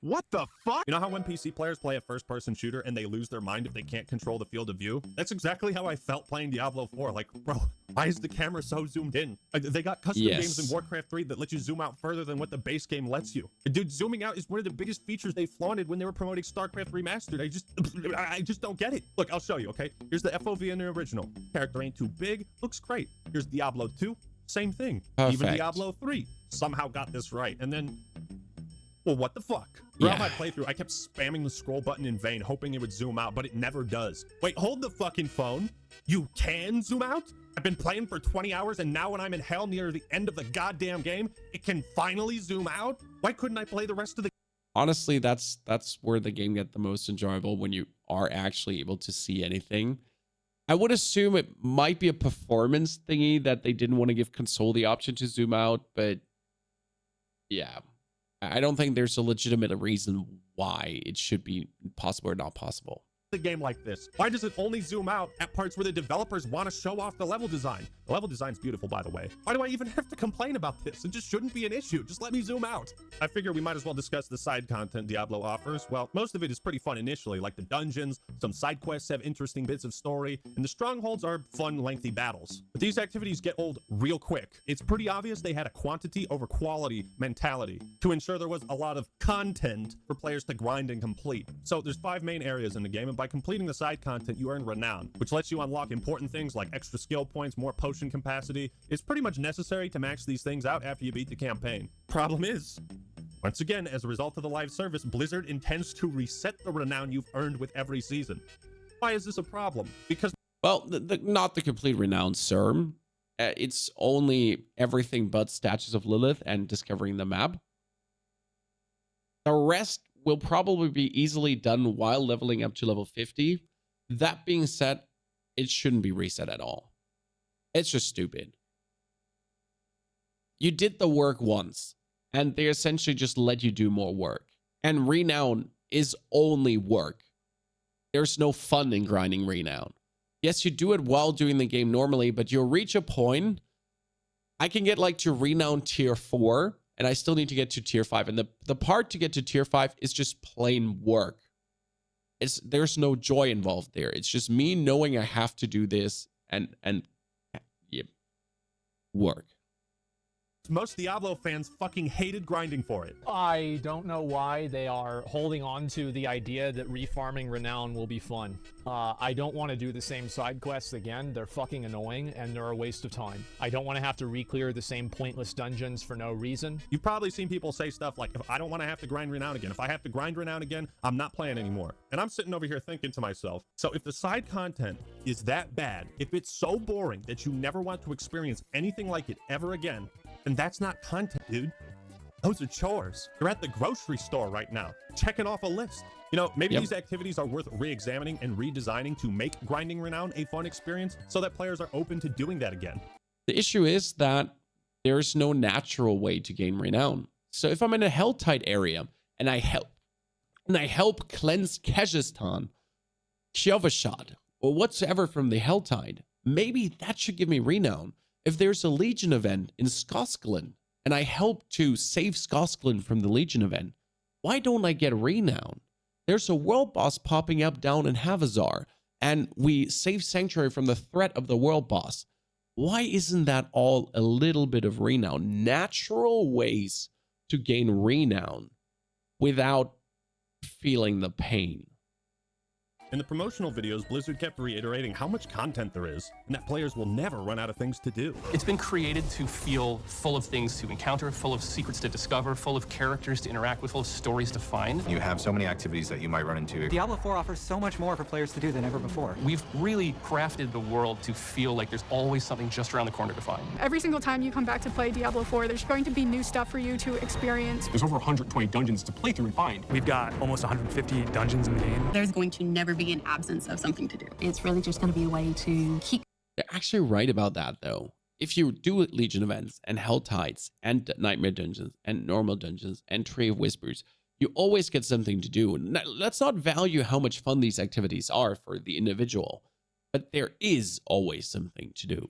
[SPEAKER 2] What the fuck? You know how when PC players play a first-person shooter and they lose their mind if they can't control the field of view? That's exactly how I felt playing Diablo 4. Like, bro, why is the camera so zoomed in? They got custom games in Warcraft 3 that let you zoom out further than what the base game lets you. Dude, zooming out is one of the biggest features they flaunted when they were promoting StarCraft Remastered. I just don't get it. Look, I'll show you, okay? Here's the FOV in the original. Character ain't too big, looks great. Here's Diablo 2, same thing.
[SPEAKER 1] Perfect.
[SPEAKER 2] Even Diablo 3 somehow got this right. And then, well, what the fuck? Throughout my playthrough, I kept spamming the scroll button in vain, hoping it would zoom out, but it never does. Wait, hold the fucking phone. You can zoom out? I've been playing for 20 hours, and now when I'm in hell near the end of the goddamn game, it can finally zoom out? Why couldn't I play the rest of the...
[SPEAKER 1] Honestly, that's where the game gets the most enjoyable, when you are actually able to see anything. I would assume it might be a performance thingy that they didn't want to give console the option to zoom out, but yeah. I don't think there's a legitimate reason why it should be possible or not possible.
[SPEAKER 2] The game like this? Why does it only zoom out at parts where the developers want to show off the level design? The level design's beautiful, by the way. Why do I even have to complain about this? It just shouldn't be an issue. Just let me zoom out. I figure we might as well discuss the side content Diablo offers. Well, most of it is pretty fun initially, like the dungeons, some side quests have interesting bits of story, and the strongholds are fun, lengthy battles. But these activities get old real quick. It's pretty obvious they had a quantity over quality mentality to ensure there was a lot of content for players to grind and complete. So there's 5 main areas in the game, and by completing the side content, you earn renown, which lets you unlock important things like extra skill points, more potion capacity. It's pretty much necessary to max these things out after you beat the campaign. Problem is, once again, as a result of the live service, Blizzard intends to reset the renown you've earned with every season. Why is this a problem? Because,
[SPEAKER 1] well, not the complete renown, sir. It's only everything but Statues of Lilith and discovering the map. The rest will probably be easily done while leveling up to level 50. That being said, it shouldn't be reset at all. It's just stupid. You did the work once, and they essentially just let you do more work. And renown is only work. There's no fun in grinding renown. Yes, you do it while doing the game normally, but you'll reach a point. I can get like to renown tier 4, and I still need to get to tier 5. And the part to get to tier 5 is just plain work. There's no joy involved there. It's just me knowing I have to do this and yeah, work.
[SPEAKER 2] most Diablo fans fucking hated grinding for it.
[SPEAKER 14] I don't know why they are holding on to the idea that refarming renown will be fun. I don't want to do the same side quests again. They're fucking annoying and they're a waste of time. I don't want to have to re-clear the same pointless dungeons for no reason.
[SPEAKER 2] You've probably seen people say stuff like, if I don't want to have to grind renown again, if I have to grind renown again, I'm not playing anymore. And I'm sitting over here thinking to myself, so if the side content is that bad, if it's so boring that you never want to experience anything like it ever again, then that's not content, dude. Those are chores. You're at the grocery store right now, checking off a list. You know, maybe these activities are worth re-examining and redesigning to make grinding renown a fun experience so that players are open to doing that again.
[SPEAKER 1] The issue is that there's no natural way to gain renown. So if I'm in a hell-tight area and I and I help cleanse Kyrgyzstan, Kyovashad, or whatsoever from the Helltide, maybe that should give me renown. If there's a Legion event in Skoskelen, and I help to save Skoskelen from the Legion event, why don't I get renown? There's a world boss popping up down in Havazar, and we save Sanctuary from the threat of the world boss. Why isn't that all a little bit of renown? Natural ways to gain renown without feeling the pain.
[SPEAKER 2] In the promotional videos, Blizzard kept reiterating how much content there is, and that players will never run out of things to do.
[SPEAKER 8] It's been created to feel full of things to encounter, full of secrets to discover, full of characters to interact with, full of stories to find.
[SPEAKER 6] You have so many activities that you might run into.
[SPEAKER 9] Diablo 4 offers so much more for players to do than ever before.
[SPEAKER 8] We've really crafted the world to feel like there's always something just around the corner to find.
[SPEAKER 4] Every single time you come back to play Diablo 4, there's going to be new stuff for you to experience.
[SPEAKER 8] There's over 120 dungeons to play through and find.
[SPEAKER 13] We've got almost 150 dungeons in the game.
[SPEAKER 10] There's going to never be an absence of something to do. It's really just going to be a way to keep.
[SPEAKER 1] They're actually right about that, though. If you do Legion events and Helltides and Nightmare Dungeons and Normal Dungeons and Tree of Whispers, you always get something to do. Let's not value how much fun these activities are for the individual, but there is always something to do.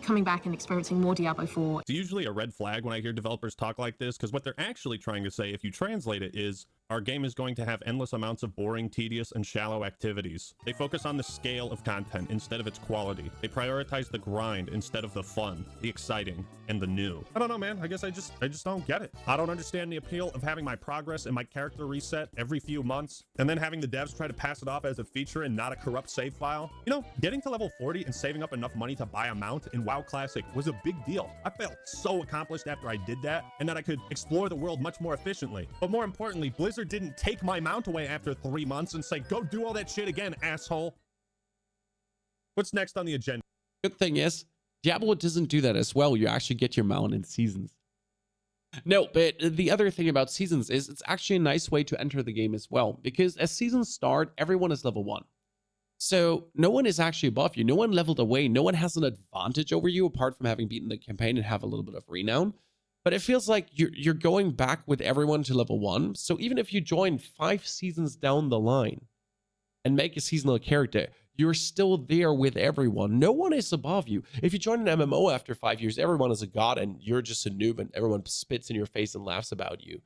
[SPEAKER 7] Coming back and experiencing more Diablo 4.
[SPEAKER 2] It's usually a red flag when I hear developers talk like this, because what they're actually trying to say, if you translate it, is our game is going to have endless amounts of boring, tedious, and shallow activities. They focus on the scale of content instead of its quality. They prioritize the grind instead of the fun, the exciting, and the new. I don't know, man. I guess I just don't get it. I don't understand the appeal of having my progress and my character reset every few months, and then having the devs try to pass it off as a feature and not a corrupt save file. You know, getting to level 40 and saving up enough money to buy a mount in WoW Classic was a big deal. I felt so accomplished after I did that, and that I could explore the world much more efficiently. But more importantly, Blizzard didn't take my mount away after 3 months and say, go do all that shit again, asshole. What's next on the agenda?
[SPEAKER 1] Good thing is, Diablo doesn't do that as well. You actually get your mount in seasons. No, but the other thing about seasons is it's actually a nice way to enter the game as well, because as seasons start, everyone is level 1. So no one is actually above you. No one leveled away. No one has an advantage over you apart from having beaten the campaign and have a little bit of renown. But it feels like you're going back with everyone to level 1. So even if you join 5 seasons down the line and make a seasonal character, you're still there with everyone. No one is above you. If you join an MMO after 5 years, everyone is a god and you're just a noob and everyone spits in your face and laughs about you.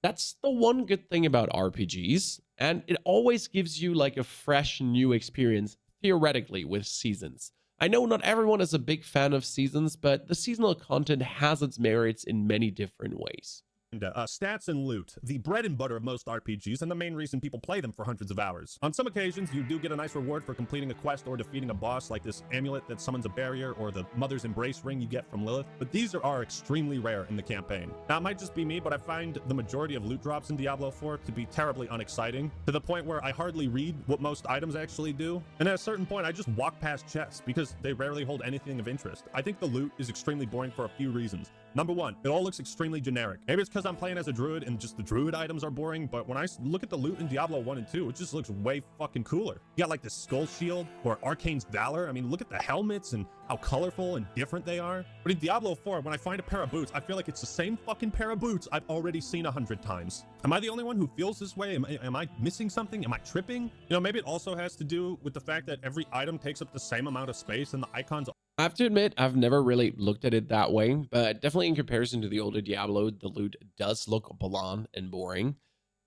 [SPEAKER 1] That's the one good thing about RPGs. And it always gives you like a fresh new experience, theoretically, with seasons. I know not everyone is a big fan of seasons, but the seasonal content has its merits in many different ways.
[SPEAKER 2] Stats and loot, the bread and butter of most RPGs and the main reason people play them for hundreds of hours. On some occasions, you do get a nice reward for completing a quest or defeating a boss, like this amulet that summons a barrier or the Mother's Embrace ring you get from Lilith, but these are extremely rare in the campaign. Now, it might just be me, but I find the majority of loot drops in Diablo 4 to be terribly unexciting, to the point where I hardly read what most items actually do, and at a certain point, I just walk past chests because they rarely hold anything of interest. I think the loot is extremely boring for a few reasons. Number one, it all looks extremely generic. Maybe it's because I'm playing as a druid and just the druid items are boring, but when I look at the loot in Diablo 1 and 2, it just looks way fucking cooler. You got like the Skull Shield or Arcane's Valor. I mean, look at the helmets and how colorful and different they are. But in Diablo 4, when I find a pair of boots, I feel like it's the same fucking pair of boots I've already seen 100 times. Am I the only one who feels this way? Am I missing something? Am I tripping? You know, maybe it also has to do with the fact that every item takes up the same amount of space and the icons.
[SPEAKER 1] I have to admit, I've never really looked at it that way, but definitely in comparison to the older Diablo, the loot does look bland and boring.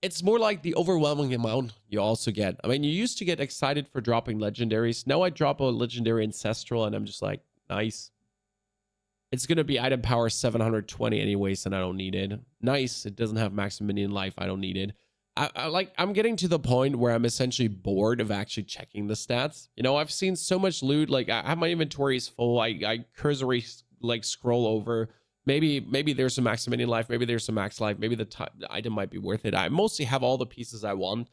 [SPEAKER 1] It's more like the overwhelming amount you also get. I mean, you used to get excited for dropping legendaries. Now I drop a legendary ancestral and I'm just like, nice. It's going to be item power 720 anyways, and I don't need it. Nice. It doesn't have maximum minion life. I don't need it. I'm getting to the point where I'm essentially bored of actually checking the stats. You know, I've seen so much loot. Like, I have my inventory is full. I cursory like scroll over. Maybe there's some max minion life. Maybe there's some max life. Maybe the item might be worth it. I mostly have all the pieces I want.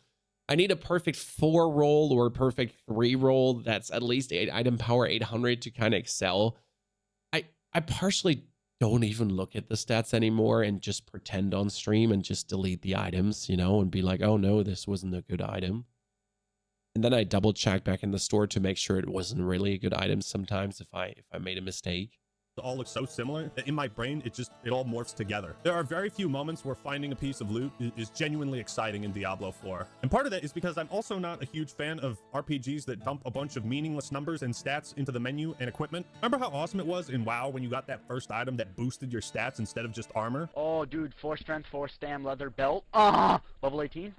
[SPEAKER 1] I need a perfect 4 roll or a perfect 3 roll that's at least item power 800 to kind of excel. I partially don't even look at the stats anymore and just pretend on stream and just delete the items, you know, and be like, oh no, this wasn't a good item. And then I double check back in the store to make sure it wasn't really a good item sometimes if I made a mistake.
[SPEAKER 2] all look so similar that in my brain it all morphs together. There are very few moments where finding a piece of loot is genuinely exciting in Diablo 4. And part of that is because I'm also not a huge fan of RPGs that dump a bunch of meaningless numbers and stats into the menu and equipment. Remember how awesome it was in WoW when you got that first item that boosted your stats instead of just armor?
[SPEAKER 15] Oh dude, 4 strength, 4 stam, leather belt. Level 18.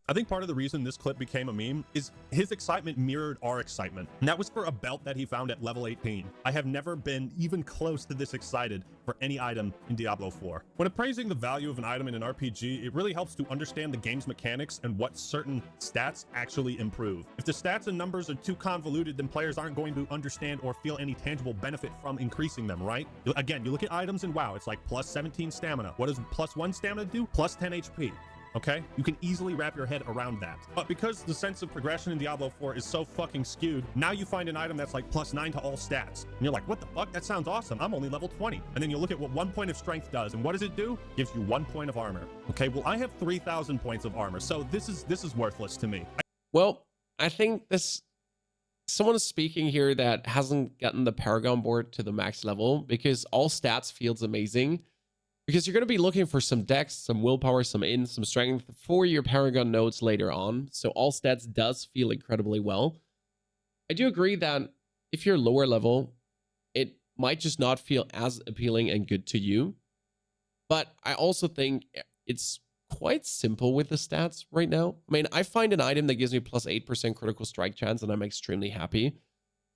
[SPEAKER 2] I think part of the reason this clip became a meme is his excitement mirrored our excitement. And that was for a belt that he found at level 18. I have never been even close to this excited for any item in Diablo 4. When appraising the value of an item in an RPG, it really helps to understand the game's mechanics and what certain stats actually improve. If the stats and numbers are too convoluted, then players aren't going to understand or feel any tangible benefit from increasing them, right? Again, you look at items in WoW, it's like plus 17 stamina. What does plus 1 stamina do? Plus 10 HP. Okay? You can easily wrap your head around that. But because the sense of progression in Diablo 4 is so fucking skewed, now you find an item that's like plus 9 to all stats. And you're like, what the fuck? That sounds awesome. I'm only level 20. And then you look at what 1 point of strength does. And what does it do? Gives you 1 point of armor. Okay, well, I have 3,000 points of armor. So this is worthless to me.
[SPEAKER 1] Well, I think someone is speaking here that hasn't gotten the Paragon board to the max level, because all stats feels amazing. Because you're going to be looking for some dex, some willpower, some int, some strength for your Paragon nodes later on. So all stats does feel incredibly well. I do agree that if you're lower level, it might just not feel as appealing and good to you. But I also think it's quite simple with the stats right now. I mean, I find an item that gives me plus 8% critical strike chance and I'm extremely happy.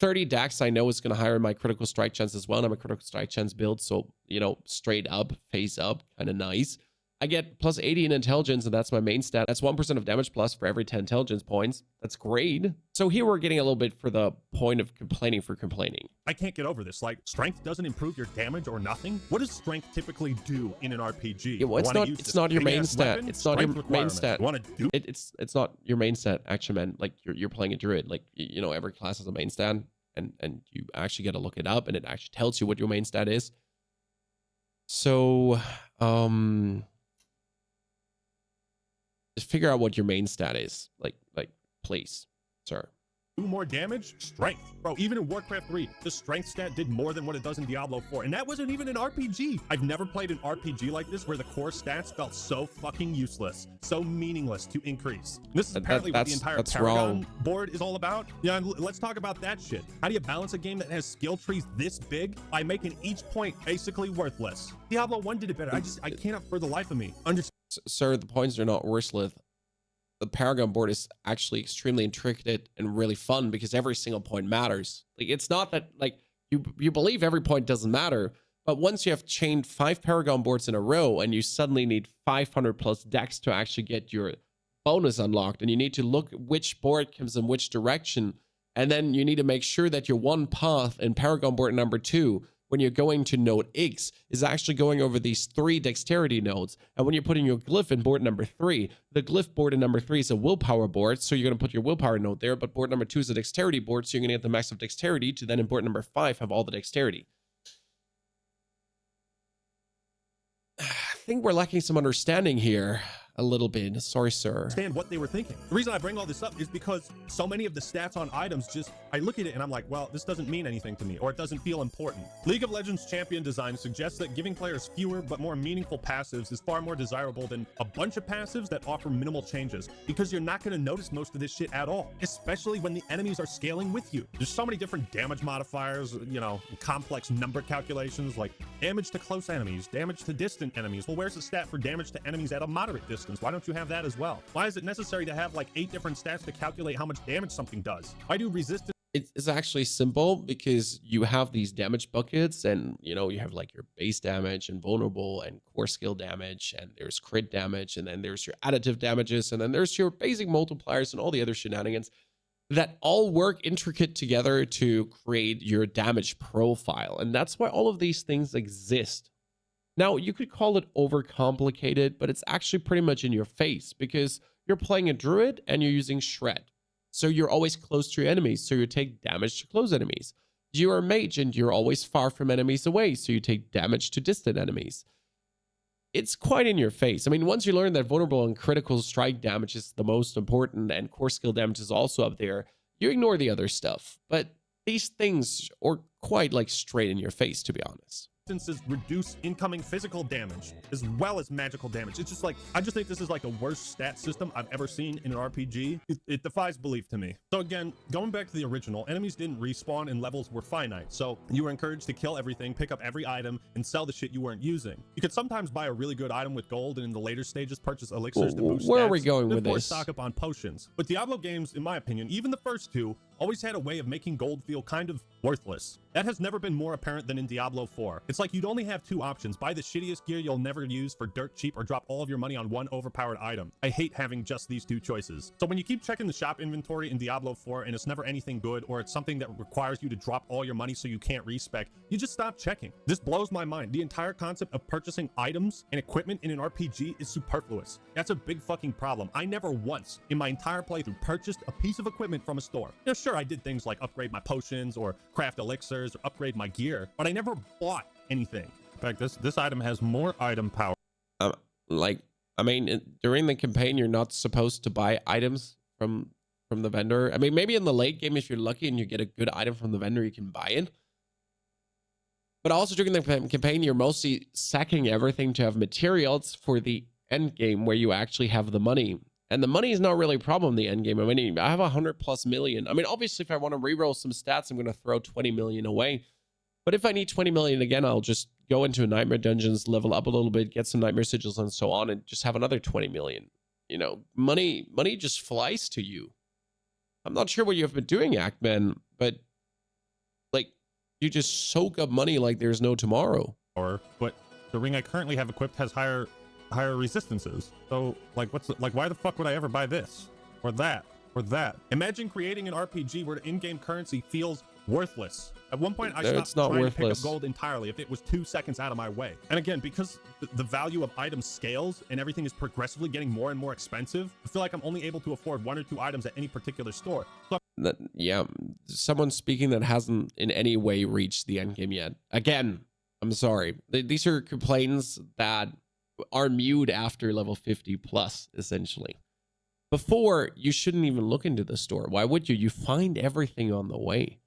[SPEAKER 1] 30 dex, I know is going to higher my critical strike chance as well. And I'm a critical strike chance build, so, you know, straight up, face up, kind of nice. I get plus 80 in intelligence, and that's my main stat. That's 1% of damage plus for every 10 intelligence points. That's great. So here we're getting a little bit for the point of complaining for complaining.
[SPEAKER 2] I can't get over this. Like, strength doesn't improve your damage or nothing? What does strength typically do in an RPG?
[SPEAKER 1] Yeah, well, it's not your main stat. It's not your main stat. It's not your main stat, actually, man. Like, you're playing a druid. Like, you know, every class has a main stat, and you actually got to look it up, and it actually tells you what your main stat is. So, just figure out what your main stat is. Like, please, sir.
[SPEAKER 2] Do more damage? Strength. Bro, even in Warcraft 3, the strength stat did more than what it does in Diablo 4. And that wasn't even an RPG. I've never played an RPG like this where the core stats felt so fucking useless, so meaningless to increase. This is apparently what the entire Paragon board is all about. Yeah, and let's talk about that shit. How do you balance a game that has skill trees this big by making each point basically worthless? Diablo 1 did it better. I cannot for the life of me understand.
[SPEAKER 1] Sir, the points are not worthless. The Paragon board is actually extremely intricate and really fun because every single point matters. Like, it's not that, like, you believe every point doesn't matter, but once you have chained 5 Paragon boards in a row and you suddenly need 500 plus dex to actually get your bonus unlocked, and you need to look which board comes in which direction, and then you need to make sure that your one path in Paragon board number 2 when you're going to node X is actually going over these 3 dexterity nodes. And when you're putting your glyph in board number 3, the glyph board in number 3 is a willpower board, so you're going to put your willpower node there, but board number 2 is a dexterity board, so you're going to get the max of dexterity to then in board number 5 have all the dexterity. I think we're lacking some understanding here. A little bit. Sorry, sir.
[SPEAKER 2] Understand what they were thinking. The reason I bring all this up is because so many of the stats on items just, I look at it and I'm like, well, this doesn't mean anything to me, or it doesn't feel important. League of Legends champion design suggests that giving players fewer but more meaningful passives is far more desirable than a bunch of passives that offer minimal changes, because you're not going to notice most of this shit at all, especially when the enemies are scaling with you. There's so many different damage modifiers, you know, complex number calculations like damage to close enemies, damage to distant enemies. Well, where's the stat for damage to enemies at a moderate distance? Why don't you have that as well? Why is it necessary to have like 8 different stats to calculate how much damage something does? Why do resistance?
[SPEAKER 1] It's actually simple because you have these damage buckets, and you know, you have like your base damage and vulnerable and core skill damage, and there's crit damage, and then there's your additive damages, and then there's your basic multipliers and all the other shenanigans that all work intricate together to create your damage profile. And that's why all of these things exist. Now, you could call it overcomplicated, but it's actually pretty much in your face because you're playing a druid and you're using shred. So you're always close to your enemies, so you take damage to close enemies. You're a mage and you're always far from enemies away, so you take damage to distant enemies. It's quite in your face. I mean, once you learn that vulnerable and critical strike damage is the most important and core skill damage is also up there, you ignore the other stuff. But these things are quite like straight in your face, to be honest.
[SPEAKER 2] Instances reduce incoming physical damage as well as magical damage. It's just like, I just think this is like a worst stat system I've ever seen in an RPG. It defies belief to me. So again, going back to the original, enemies didn't respawn and levels were finite. So you were encouraged to kill everything, pick up every item, and sell the shit you weren't using. You could sometimes buy a really good item with gold, and in the later stages purchase elixirs to boost
[SPEAKER 1] where
[SPEAKER 2] stats,
[SPEAKER 1] are we going with
[SPEAKER 2] or
[SPEAKER 1] this?
[SPEAKER 2] stock up on potions. But Diablo games, in my opinion, even the first two, always had a way of making gold feel kind of worthless. That has never been more apparent than in Diablo 4. It's like you'd only have two options: buy the shittiest gear you'll never use for dirt cheap, or drop all of your money on one overpowered item. I hate having just these two choices. So when you keep checking the shop inventory in Diablo 4 and it's never anything good, or it's something that requires you to drop all your money so you can't respec, you just stop checking. This blows my mind. The entire concept of purchasing items and equipment in an RPG is superfluous. That's a big fucking problem. I never once in my entire playthrough purchased a piece of equipment from a store. Now, sure, I did things like upgrade my potions or craft elixirs or upgrade my gear, but I never bought anything. In fact, this item has more item power.
[SPEAKER 1] During the campaign, you're not supposed to buy items from the vendor. I mean, maybe in the late game, if you're lucky and you get a good item from the vendor, you can buy it. But also during the campaign, you're mostly sacking everything to have materials for the end game where you actually have the money. And the money is not really a problem in the end game. I mean, I have 100+ million. I mean, obviously, if I want to reroll some stats, I'm going to throw 20 million away. But if I need 20 million again, I'll just go into Nightmare Dungeons, level up a little bit, get some Nightmare Sigils and so on, and just have another 20 million. You know, money just flies to you. I'm not sure what you've been doing, Ackman, but like, you just soak up money like there's no tomorrow.
[SPEAKER 2] But the ring I currently have equipped has higher resistances. So like, why the fuck would I ever buy this or that or that? Imagine creating an RPG where the in-game currency feels worthless. At one point, I stopped trying to pick up gold entirely if it was 2 seconds out of my way. And again, because the value of items scales and everything is progressively getting more and more expensive, I feel like I'm only able to afford 1 or 2 items at any particular store. So
[SPEAKER 1] yeah, someone speaking that hasn't in any way reached the end game yet. Again, I'm sorry. These are complaints that are mute after level 50+, essentially. Before, you shouldn't even look into the store. Why would you? You find everything on the way.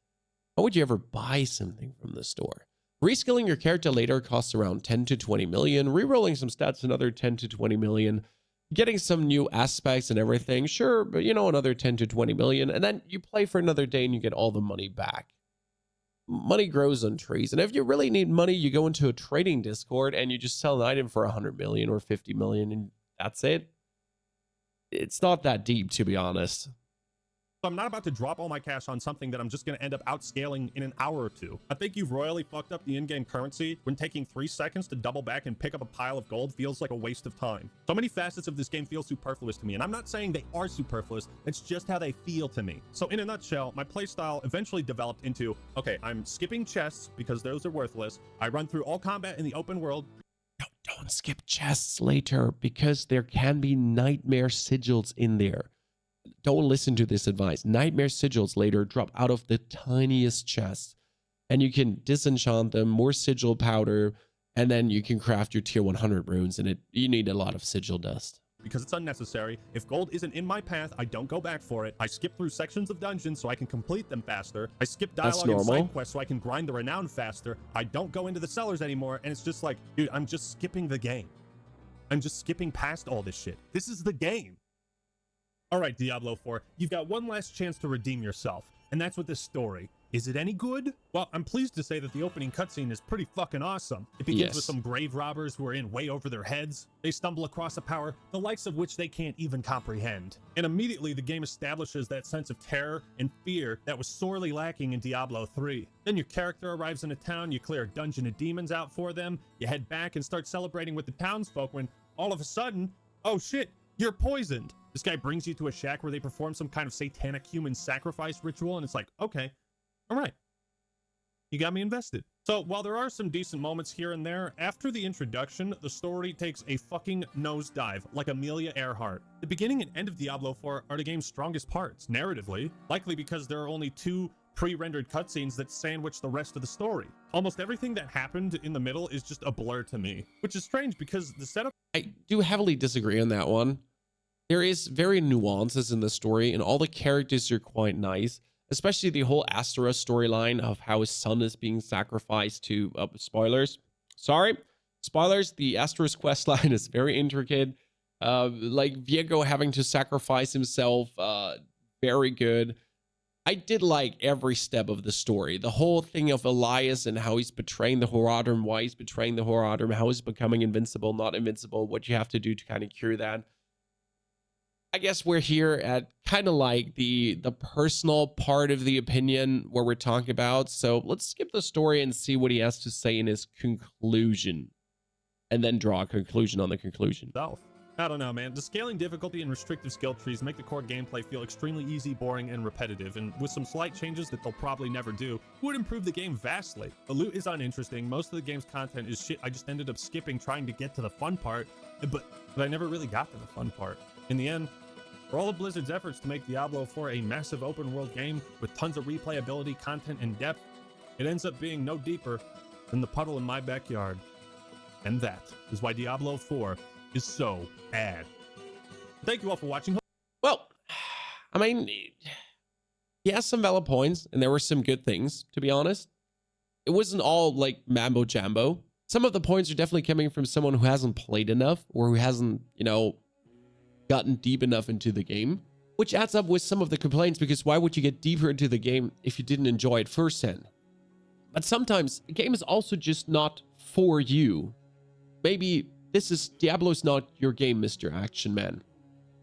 [SPEAKER 1] Why would you ever buy something from the store? Reskilling your character later costs around 10 to 20 million. Rerolling some stats, another 10 to 20 million. Getting some new aspects and everything, sure, but you know, another 10 to 20 million. And then you play for another day and you get all the money back. Money grows on trees. And if you really need money, you go into a trading Discord and you just sell an item for 100 million or 50 million, and that's it. It's not that deep, to be honest.
[SPEAKER 2] I'm not about to drop all my cash on something that I'm just going to end up outscaling in an hour or two. I think you've royally fucked up the in-game currency when taking 3 seconds to double back and pick up a pile of gold feels like a waste of time. So many facets of this game feel superfluous to me, and I'm not saying they are superfluous, it's just how they feel to me. So in a nutshell, my playstyle eventually developed into, okay, I'm skipping chests because those are worthless. I run through all combat in the open world.
[SPEAKER 1] No, don't skip chests later, because there can be nightmare sigils in there. Don't listen to this advice. Nightmare sigils later drop out of the tiniest chests, and you can disenchant them, more sigil powder, and then you can craft your tier 100 runes, and you need a lot of sigil dust.
[SPEAKER 2] Because it's unnecessary. If gold isn't in my path, I don't go back for it. I skip through sections of dungeons so I can complete them faster. I skip dialogue and side quests so I can grind the renown faster. I don't go into the cellars anymore, and it's just like, dude, I'm just skipping the game. I'm just skipping past all this shit. This is the game. All right, Diablo 4, you've got one last chance to redeem yourself, and that's with this story. Is it any good? Well, I'm pleased to say that the opening cutscene is pretty fucking awesome. It begins with some grave robbers who are in way over their heads. They stumble across a power, the likes of which they can't even comprehend. And immediately the game establishes that sense of terror and fear that was sorely lacking in Diablo 3. Then your character arrives in a town, you clear a dungeon of demons out for them, you head back and start celebrating with the townsfolk when all of a sudden, oh shit, you're poisoned. This guy brings you to a shack where they perform some kind of satanic human sacrifice ritual, and it's like, okay, all right, you got me invested. So while there are some decent moments here and there, after the introduction, the story takes a fucking nosedive like Amelia Earhart. The beginning and end of Diablo 4 are the game's strongest parts, narratively, likely because there are only 2 pre-rendered cutscenes that sandwich the rest of the story. Almost everything that happened in the middle is just a blur to me, which is strange because the setup—
[SPEAKER 1] I do heavily disagree on that one. There is very nuances in the story, and all the characters are quite nice. especially the whole Astra storyline of how his son is being sacrificed to, spoilers. Sorry, spoilers. The Astra's quest line is very intricate. Like Viego having to sacrifice himself, very good. I did like every step of the story. The whole thing of Elias and how he's betraying the Horadrim, why he's betraying the Horadrim, how he's becoming invincible, not invincible, what you have to do to kind of cure that. I guess we're here at kind of like the personal part of the opinion where we're talking about. So let's skip the story and see what he has to say in his conclusion, and then draw a conclusion on the conclusion.
[SPEAKER 2] I don't know, man. The scaling difficulty and restrictive skill trees make the core gameplay feel extremely easy, boring, and repetitive, and with some slight changes that they'll probably never do, would improve the game vastly. The loot is uninteresting, most of the game's content is shit I just ended up skipping trying to get to the fun part, but I never really got to the fun part. In the end, for all of Blizzard's efforts to make Diablo 4 a massive open-world game with tons of replayability, content, and depth, it ends up being no deeper than the puddle in my backyard. And that is why Diablo 4 is so bad. Thank you all for watching.
[SPEAKER 1] Well, I mean, he has some valid points, and there were some good things, to be honest. It wasn't all like mambo jambo. Some of the points are definitely coming from someone who hasn't played enough, or who hasn't, you know, gotten deep enough into the game, which adds up with some of the complaints, because why would you get deeper into the game if you didn't enjoy it firsthand? But sometimes a game is also just not for you. Maybe Diablo's not your game, Mr. Action Man.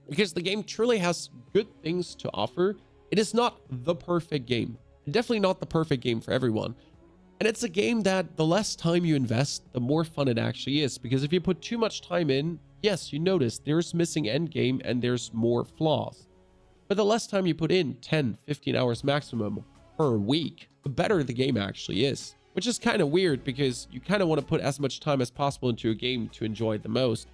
[SPEAKER 1] Because the game truly has good things to offer. It is not the perfect game. Definitely not the perfect game for everyone. And it's a game that the less time you invest, the more fun it actually is. Because if you put too much time in, yes, you notice there's missing endgame and there's more flaws. But the less time you put in, 10, 15 hours maximum per week, the better the game actually is. Which is kind of weird, because you kind of want to put as much time as possible into a game to enjoy it the most.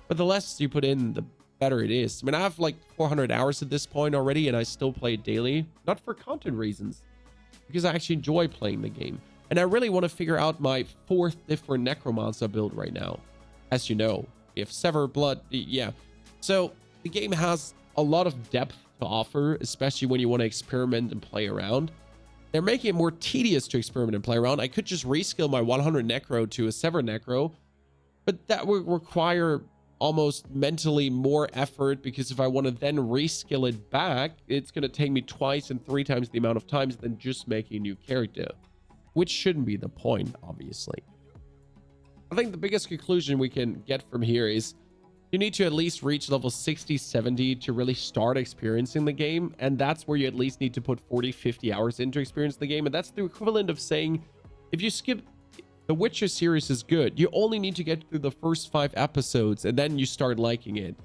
[SPEAKER 1] But the less you put in, the better it is. I mean, I have like 400 hours at this point already, and I still play it daily. Not for content reasons, because I actually enjoy playing the game. And I really want to figure out my 4th different Necromancer build right now. As you know, if Sever Blood, yeah. So the game has a lot of depth to offer, especially when you want to experiment and play around. They're making it more tedious to experiment and play around. I could just reskill my 100 Necro to a Sever Necro, but that would require almost mentally more effort, because if I want to then reskill it back, it's going to take me 2 and 3 times the amount of times than just making a new character, which shouldn't be the point, obviously. I think the biggest conclusion we can get from here is you need to at least reach level 60, 70 to really start experiencing the game. And that's where you at least need to put 40, 50 hours in to experience the game. And that's the equivalent of saying, if you skip the Witcher series is good, you only need to get through the first 5 episodes and then you start liking it.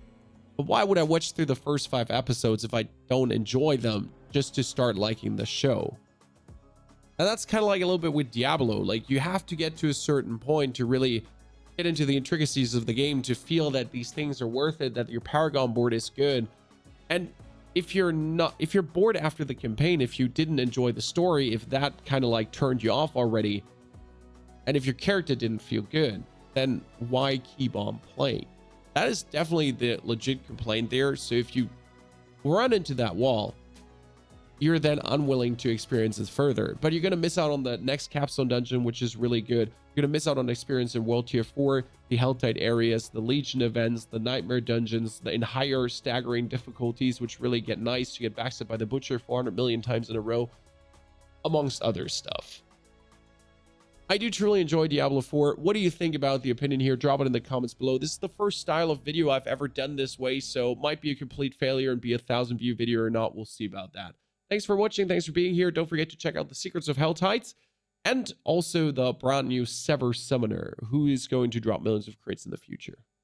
[SPEAKER 1] But why would I watch through the first 5 episodes if I don't enjoy them just to start liking the show? And that's kind of like a little bit with Diablo. Like, you have to get to a certain point to really get into the intricacies of the game to feel that these things are worth it, that your Paragon board is good. And if you're bored after the campaign, if you didn't enjoy the story, if that kind of like turned you off already, and if your character didn't feel good, then why keep on playing? That is definitely the legit complaint there. So if you run into that wall, you're then unwilling to experience it further. But you're going to miss out on the next capstone dungeon, which is really good. You're going to miss out on experience in World Tier 4, the Helltide areas, the Legion events, the Nightmare dungeons, in higher staggering difficulties, which really get nice. You get backstabbed by the Butcher 400 million times in a row, amongst other stuff. I do truly enjoy Diablo 4. What do you think about the opinion here? Drop it in the comments below. This is the first style of video I've ever done this way, so it might be a complete failure and be a 1,000-view video or not. We'll see about that. Thanks for watching. Thanks for being here. Don't forget to check out the Secrets of Helltides and also the brand new Sever Summoner, who is going to drop millions of crits in the future.